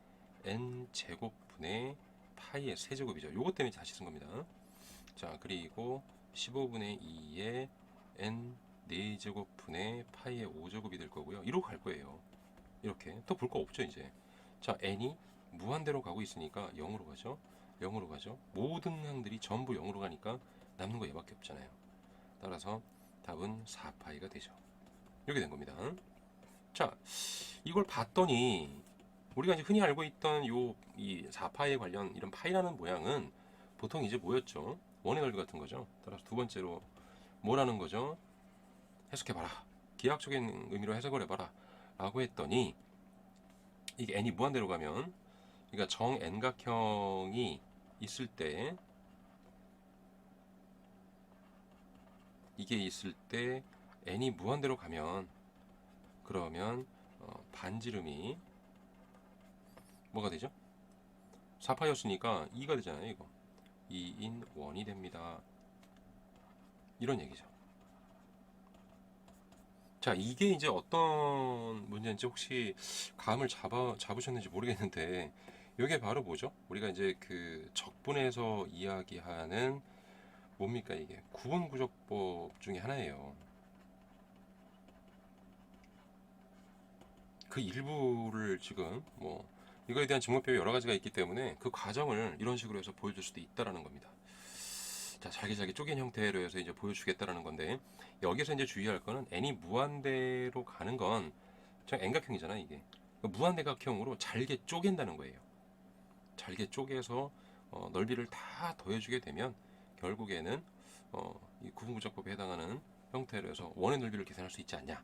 n 제곱분의 파이의 세제곱이죠. 요것 때문에 다시 쓴 겁니다. 자 그리고 15분의 2에 n 4제곱분의 파이의 5제곱이 될 거고요. 이러고 갈 거예요. 이렇게 또 볼 거 없죠 이제. 자 n이 무한대로 가고 있으니까 0으로 가죠. 0으로 가죠. 모든 항들이 전부 0으로 가니까 남는 거 얘밖에 없잖아요. 따라서 답은 4파이가 되죠. 이렇게 된 겁니다. 자 이걸 봤더니 우리가 이제 흔히 알고 있던 이 4파이에 관련 이런 파이라는 모양은 보통 이제 뭐였죠? 원의 넓이 같은 거죠. 따라서 두 번째로 뭐라는 거죠? 해석해봐라. 기하학적인 의미로 해석을 해봐라. 라고 했더니 이게 n이 무한대로 가면 그러니까 정 n각형이 있을 때 이게 있을 때 n이 무한대로 가면 그러면 반지름이 뭐가 되죠? 4파이였으니까 2가 되잖아요 이거 2인 1이 됩니다. 이런 얘기죠. 자 이게 이제 어떤 문제인지 혹시 감을 잡으셨는지 모르겠는데 이게 바로 뭐죠? 우리가 이제 그 적분에서 이야기하는 뭡니까 이게 구분구조법 중에 하나예요. 그 일부를 지금 뭐 이거에 대한 증거표가 여러 가지가 있기 때문에 그 과정을 이런 식으로 해서 보여줄 수도 있다라는 겁니다. 자, 자기자기 쪼갠 형태로 해서 이제 보여주겠다라는 건데 여기서 이제 주의할 거는 n이 무한대로 가는 건 n각형이잖아 이게. 무한대각형으로 잘게 쪼갠다는 거예요. 잘게 쪼개서 넓이를 다 더해주게 되면 결국에는 이 구분구조법에 해당하는 형태로 해서 원의 넓이를 계산할 수 있지 않냐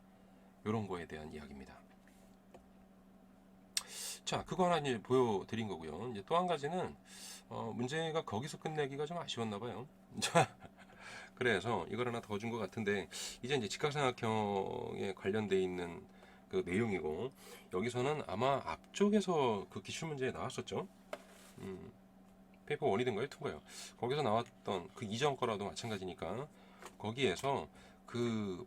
이런 거에 대한 이야기입니다. 자 그거 하나 이제 보여드린 거고요. 이제 또 한 가지는 문제가 거기서 끝내기가 좀 아쉬웠나 봐요. 자 그래서 이걸 하나 더 준 것 같은데 이제 직각삼각형에 관련돼 있는 그 내용이고 여기서는 아마 앞쪽에서 그 기출 문제에 나왔었죠. 페이퍼 1이든가요 2인가요? 거기서 나왔던 그 이전 거라도 마찬가지니까 거기에서 그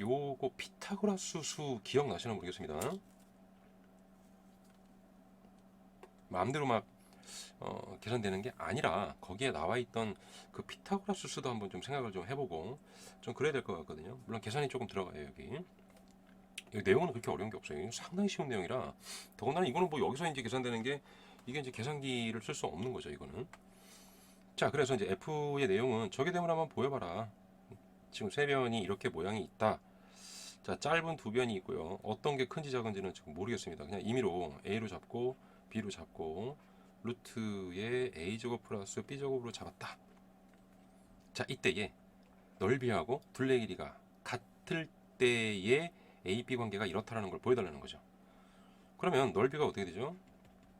요거 피타고라스 수 기억나시나 모르겠습니다. 마음대로 막 계산되는 게 아니라 거기에 나와 있던 그 피타고라스 수도 한번 좀 생각을 좀 해보고 좀 그래야 될 것 같거든요. 물론 계산이 조금 들어가요 여기. 이 내용은 그렇게 어려운 게 없어요. 상당히 쉬운 내용이라 더군다나 이거는 뭐 여기서 이제 계산되는 게 이게 이제 계산기를 쓸 수 없는 거죠 이거는. 자 그래서 이제 F의 내용은 저게 되면 한번 보여봐라. 지금 세 변이 이렇게 모양이 있다. 자 짧은 두 변이 있고요. 어떤 게 큰지 작은지는 지금 모르겠습니다. 그냥 임의로 A로 잡고 B로 잡고 루트의 A제곱 플러스 B제곱으로 잡았다. 자 이때에 넓이하고 둘레 길이가 같을 때의 AB 관계가 이렇다라는 걸 보여달라는 거죠. 그러면 넓이가 어떻게 되죠?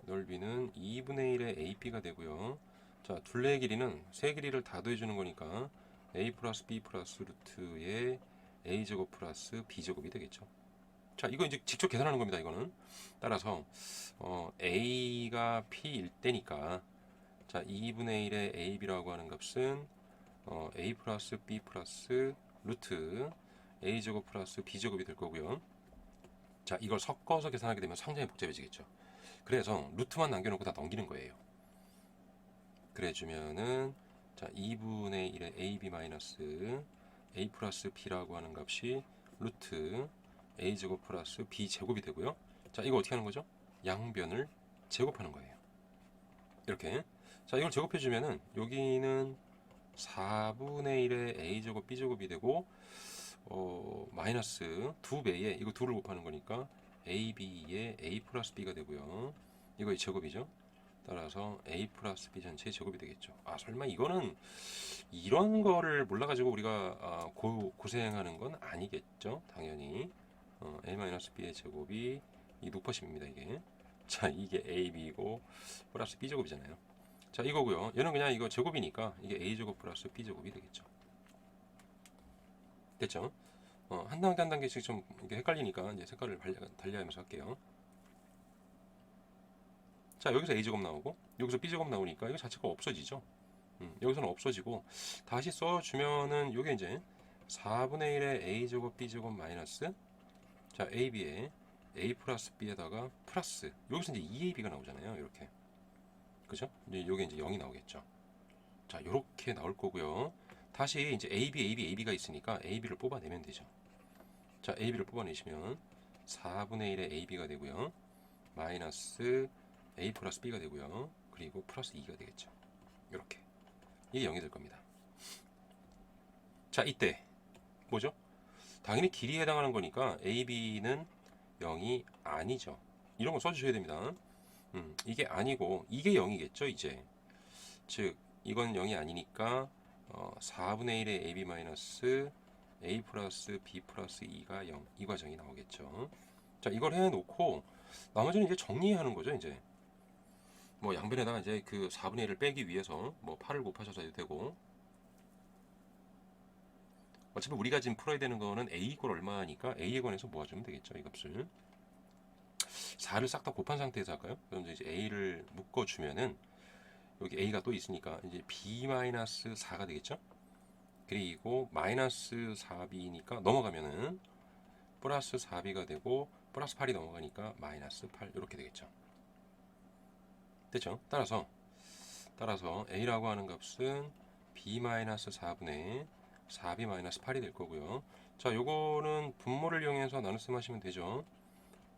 넓이는 2분의 1의 AP가 되고요. 자 둘레의 길이는 세 길이를 다 더해주는 거니까 A 플러스 B 플러스 루트의 A제곱 플러스 B제곱이 되겠죠. 자 이거 이제 직접 계산하는 겁니다 이거는. 따라서 A가 P일 때니까 자 2분의 1의 AB라고 하는 값은 A 플러스 B 플러스 루트 A제곱 플러스 B제곱이 될 거고요. 자 이걸 섞어서 계산하게 되면 상당히 복잡해지겠죠. 그래서 루트만 남겨놓고 다 넘기는 거예요. 그래 주면은 자 2분의 1의 ab 마이너스 a 플러스 b라고 하는 값이 루트 a 제곱 플러스 b 제곱이 되고요. 자 이거 어떻게 하는 거죠? 양변을 제곱하는 거예요. 이렇게. 자 이걸 제곱해 주면은 여기는 4분의 1의 a 제곱 b 제곱이 되고 마이너스 2배에 이거 2를 곱하는 거니까 ab의 a 플러스 b가 되고요. 이거 이 제곱이죠. 따라서 a 플러스 b 전체 제곱이 되겠죠. 아 설마 이거는 이런 거를 몰라가지고 우리가 고생하는 건 아니겠죠. 당연히 a 마이너스 b의 제곱이 이 높아집니다. 이게 자 이게 a b이고 플러스 b 제곱이잖아요. 자 이거고요. 얘는 그냥 이거 제곱이니까 이게 a 제곱 플러스 b 제곱이 되겠죠. 됐죠? 한 단계 한 단계씩 좀 이게 헷갈리니까 이제 색깔을 달리하면서 할게요. 자 여기서 a 제곱 나오고 여기서 b 제곱 나오니까 이거 자체가 없어지죠. 여기서는 없어지고 다시 써주면은 요게 이제 4분의 1의 a 제곱 b 제곱 마이너스 자 ab에 a 플러스 b에다가 플러스 여기서 이제 2ab가 나오잖아요. 이렇게 그죠? 이제 요게 이제 0이 나오겠죠. 자 요렇게 나올 거고요. 다시 이제 ab가 있으니까 ab를 뽑아내면 되죠. 자 ab를 뽑아내시면 4분의 1의 ab가 되고요. 마이너스 a 플러스 b가 되고요. 그리고 플러스 2가 되겠죠. 이렇게 이게 0이 될 겁니다. 자 이때 뭐죠? 당연히 길이에 해당하는 거니까 ab는 0이 아니죠. 이런 거 써주셔야 됩니다. 이게 아니고 이게 0이겠죠 이제. 즉 이건 0이 아니니까 4분의 1의 ab 마이너스 a 플러스 b 플러스 2가 0 이 과정이 나오겠죠. 자 이걸 해놓고 나머지는 이제 정리하는 거죠. 이제 뭐 양변에다가 이제 그 4분의 1을 빼기 위해서 뭐 8을 곱하셔도 해도 되고 어차피 우리가 지금 풀어야 되는 거는 a 이꼴 얼마니까 a에 관해서 모아주면 되겠죠. 이 값을 4를 싹 다 곱한 상태에서 할까요? 그럼 이제 a를 묶어주면은 여기 a가 또 있으니까 이제 b-4가 되겠죠. 그리고 마이너스 4b니까 넘어가면은 플러스 4b가 되고 플러스 8이 넘어가니까 마이너스 8 이렇게 되겠죠. 됐죠? 따라서 a라고 하는 값은 b-4분의 4b-8이 될 거고요. 자, 요거는 분모를 이용해서 나눗셈 하시면 되죠.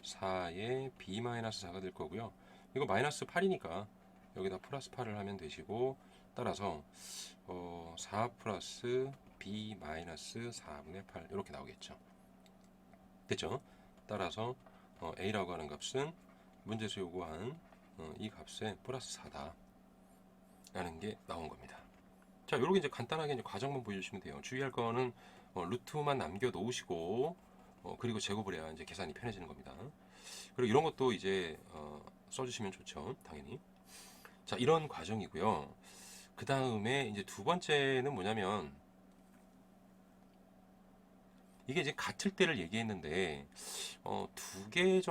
4에 b-4가 될 거고요. 이거 마이너스 8이니까 여기다 플러스 8을 하면 되시고 따라서 4 플러스 b-4분의 8 이렇게 나오겠죠. 됐죠? 따라서 a라고 하는 값은 문제에서 요구한 이 값에 플러스 4다 라는 게 나온 겁니다. 자, 요렇게 이제 간단하게 이제 과정만 보여주시면 돼요. 주의할 거는 루트만 남겨 놓으시고 그리고 제곱을 해야 이제 계산이 편해지는 겁니다. 그리고 이런 것도 이제 써주시면 좋죠, 당연히. 자, 이런 과정이고요. 그 다음에 이제 두 번째는 뭐냐면 이게 이제 같을 때를 얘기했는데 두 개의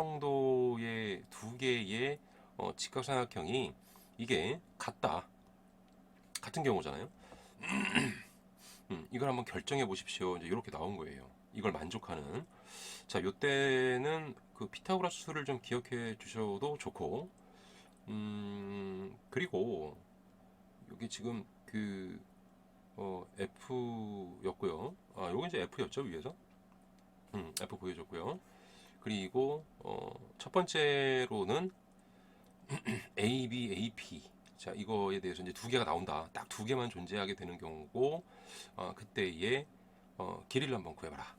직각삼각형이 이게 같다 같은 경우잖아요. 이걸 한번 결정해 보십시오. 이제 이렇게 나온 거예요. 이걸 만족하는. 자, 요때는 그 피타고라스 수를 좀 기억해 주셔도 좋고, 그리고 여기 지금 그 F였고요. 아, 요게 이제 F였죠, 위에서. F 보여줬고요. 그리고 첫 번째로는 AB, AP. 자, 이거에 대해서 이제 두 개가 나온다. 딱 두 개만 존재하게 되는 경우고, 그때의 길이를 한번 구해봐라.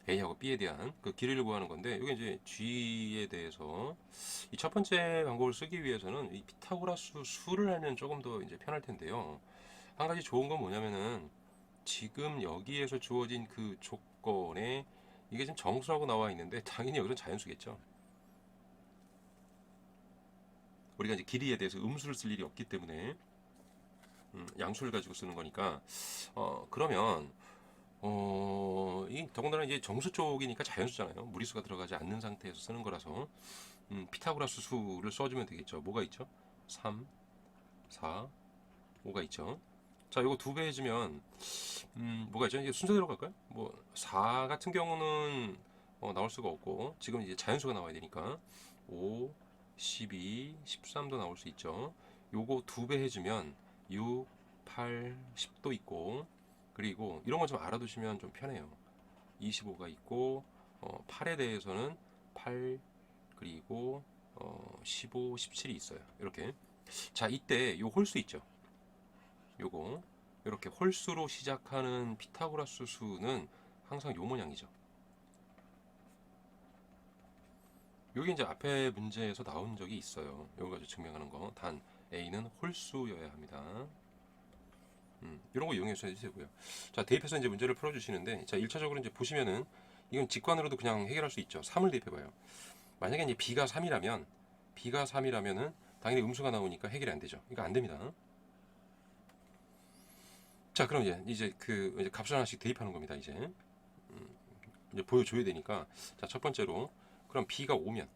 A하고 B에 대한 그 길이를 구하는 건데, 이게 이제 G에 대해서 이 첫 번째 방법을 쓰기 위해서는 이 피타고라스 수를 알면 조금 더 이제 편할 텐데요. 한 가지 좋은 건 뭐냐면은 지금 여기에서 주어진 그 조건에 이게 지금 정수라고 나와 있는데 당연히 여기서 자연수겠죠. 우리가 이제 길이에 대해서 음수를 쓸 일이 없기 때문에 양수를 가지고 쓰는 거니까 그러면 이 더군다나 이제 정수 쪽이니까 자연수잖아요. 무리수가 들어가지 않는 상태에서 쓰는 거라서 피타고라스 수를 써주면 되겠죠. 뭐가 있죠? 3, 4, 5가 있죠. 자, 이거 두 배 해주면 뭐가 있죠? 이제 순서대로 갈까요? 뭐 4 같은 경우는 나올 수가 없고 지금 이제 자연수가 나와야 되니까 5, 12, 13도 나올 수 있죠. 요거 2배 해주면 6, 8, 10도 있고, 그리고 이런 거 좀 알아두시면 좀 편해요. 25가 있고 8에 대해서는 8, 그리고 15, 17이 있어요. 이렇게. 자, 이때 요 홀수 있죠. 요거 이렇게 홀수로 시작하는 피타고라스 수는 항상 요 모양이죠. 요게 이제 앞에 문제에서 나온 적이 있어요. 요거 가지고 증명하는 거. 단 A는 홀수여야 합니다. 이런 거 이용해 주셔도 되고요. 자, 대입해서 이제 문제를 풀어주시는데, 자, 1차적으로 이제 보시면은 이건 직관으로도 그냥 해결할 수 있죠. 3을 대입해봐요. 만약에 이제 B가 3이라면은 당연히 음수가 나오니까 해결이 안 되죠. 이거 안 됩니다. 자, 그럼 이제 이제 값을 하나씩 대입하는 겁니다. 이제 보여줘야 되니까. 자, 첫 번째로 그럼 B가 5면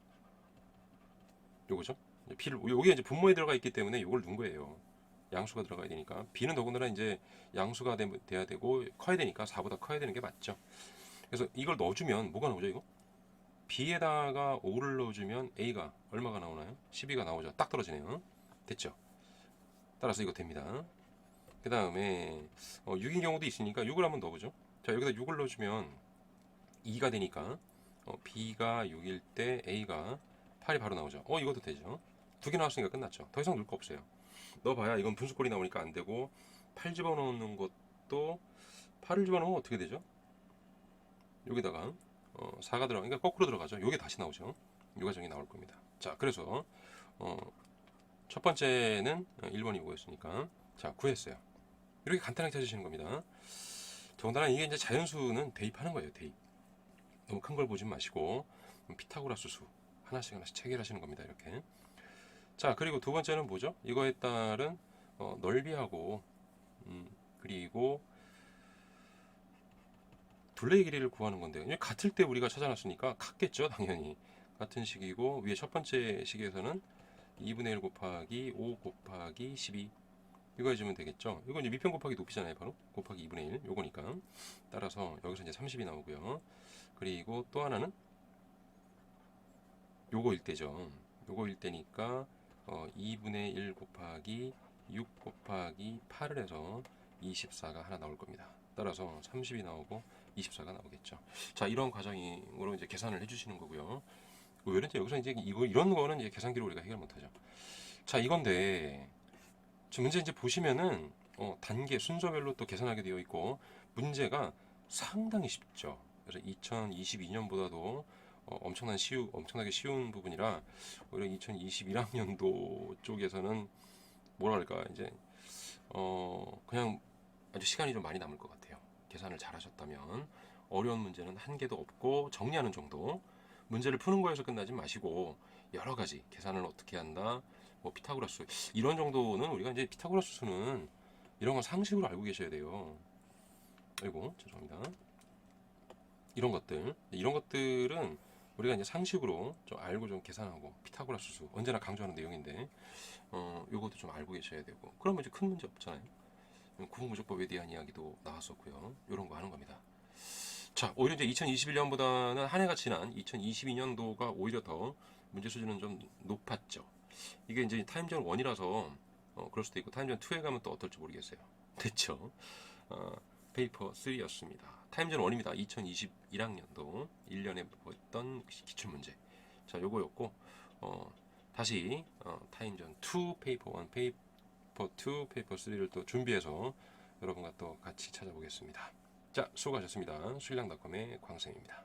요거죠. B를 여기 이제 분모에 들어가 있기 때문에 요걸 넣은 거예요. 양수가 들어가야 되니까. B는 더군다나 이제 양수가 돼야 되고 커야 되니까 4보다 커야 되는 게 맞죠. 그래서 이걸 넣어주면 뭐가 나오죠, 이거? B에다가 5를 넣어주면 A가 얼마가 나오나요? 12가 나오죠. 딱 떨어지네요. 됐죠? 따라서 이거 됩니다. 그 다음에 6인 경우도 있으니까 6을 한번 넣어보죠. 자, 여기다 6을 넣어주면 2가 되니까 B가 6일 때 A가 8이 바로 나오죠. 이것도 되죠. 두 개 나왔으니까 끝났죠. 더 이상 넣을 거 없어요. 넣어봐야 이건 분수꼴이 나오니까 안 되고, 8 집어넣는 것도 8을 집어넣으면 어떻게 되죠? 여기다가 4가 들어가니까 거꾸로 들어가죠. 요게 다시 나오죠. 요 과정이 나올 겁니다. 자, 그래서 어, 첫 번째는 1번이 이거였으니까 자, 구했어요. 이렇게 간단하게 찾으시는 겁니다. 더군다나 이게 이제 자연수는 대입하는 거예요. 대입. 너무 큰 걸 보지 마시고 피타고라스 수 하나씩 체결하시는 겁니다. 이렇게. 자, 그리고 두 번째는 뭐죠? 이거에 따른 넓이하고 그리고 둘레의 길이를 구하는 건데요. 같을 때 우리가 찾아놨으니까 같겠죠, 당연히. 같은 식이고, 위에 첫 번째 식에서는 2분의 1 곱하기 5 곱하기 12 이거 해주면 되겠죠. 이거 이제 밑변 곱하기 높이잖아요, 바로. 곱하기 2분의 1 요거니까. 따라서 여기서 이제 30이 나오고요. 그리고 또 하나는 요거일 때죠. 요거일 때니까 2분의 1 곱하기 6 곱하기 8을 해서 24가 하나 나올 겁니다. 따라서 30이 나오고 24가 나오겠죠. 자, 이런 과정으로 이제 계산을 해주시는 거고요. 의외로 이제 여기서 이제 이런 거는 이제 계산기로 우리가 해결 못하죠. 자, 이건데 저 문제 이제 보시면은 단계 순서별로 또 계산하게 되어 있고 문제가 상당히 쉽죠. 그래서 2022년보다도 엄청나게 쉬운 부분이라 오히려 2021학년도 쪽에서는 뭐랄까 이제 그냥 아주 시간이 좀 많이 남을 것 같아요. 계산을 잘 하셨다면 어려운 문제는 한 개도 없고 정리하는 정도. 문제를 푸는 거에서 끝나지 마시고 여러 가지 계산을 어떻게 한다, 뭐 피타고라스 이런 정도는 우리가 이제 피타고라스 수는 이런 건 상식으로 알고 계셔야 돼요. 아이고 죄송합니다. 이런 것들은 우리가 이제 상식으로 좀 알고 좀 계산하고 피타고라스 수 언제나 강조하는 내용인데 요것도 좀 알고 계셔야 되고 그러면 이제 큰 문제 없잖아요. 구분구조법에 대한 이야기도 나왔었고요. 이런 거 하는 겁니다. 자, 오히려 이제 2021년보다는 한 해가 지난 2022년도가 오히려 더 문제 수준은 좀 높았죠. 이게 이제 타임전 1이라서 그럴 수도 있고 타임전 2에 가면 또 어떨지 모르겠어요. 됐죠? 페이퍼 3였습니다. 타임전 1입니다. 2021학년도 1년에 보였던 기출문제. 자, 요거였고 다시 타임전 2 페이퍼 1, 페이퍼 2, 페이퍼 3를 또 준비해서 여러분과 또 같이 찾아보겠습니다. 자, 수고하셨습니다. 수일랑닷컴의 광생입니다.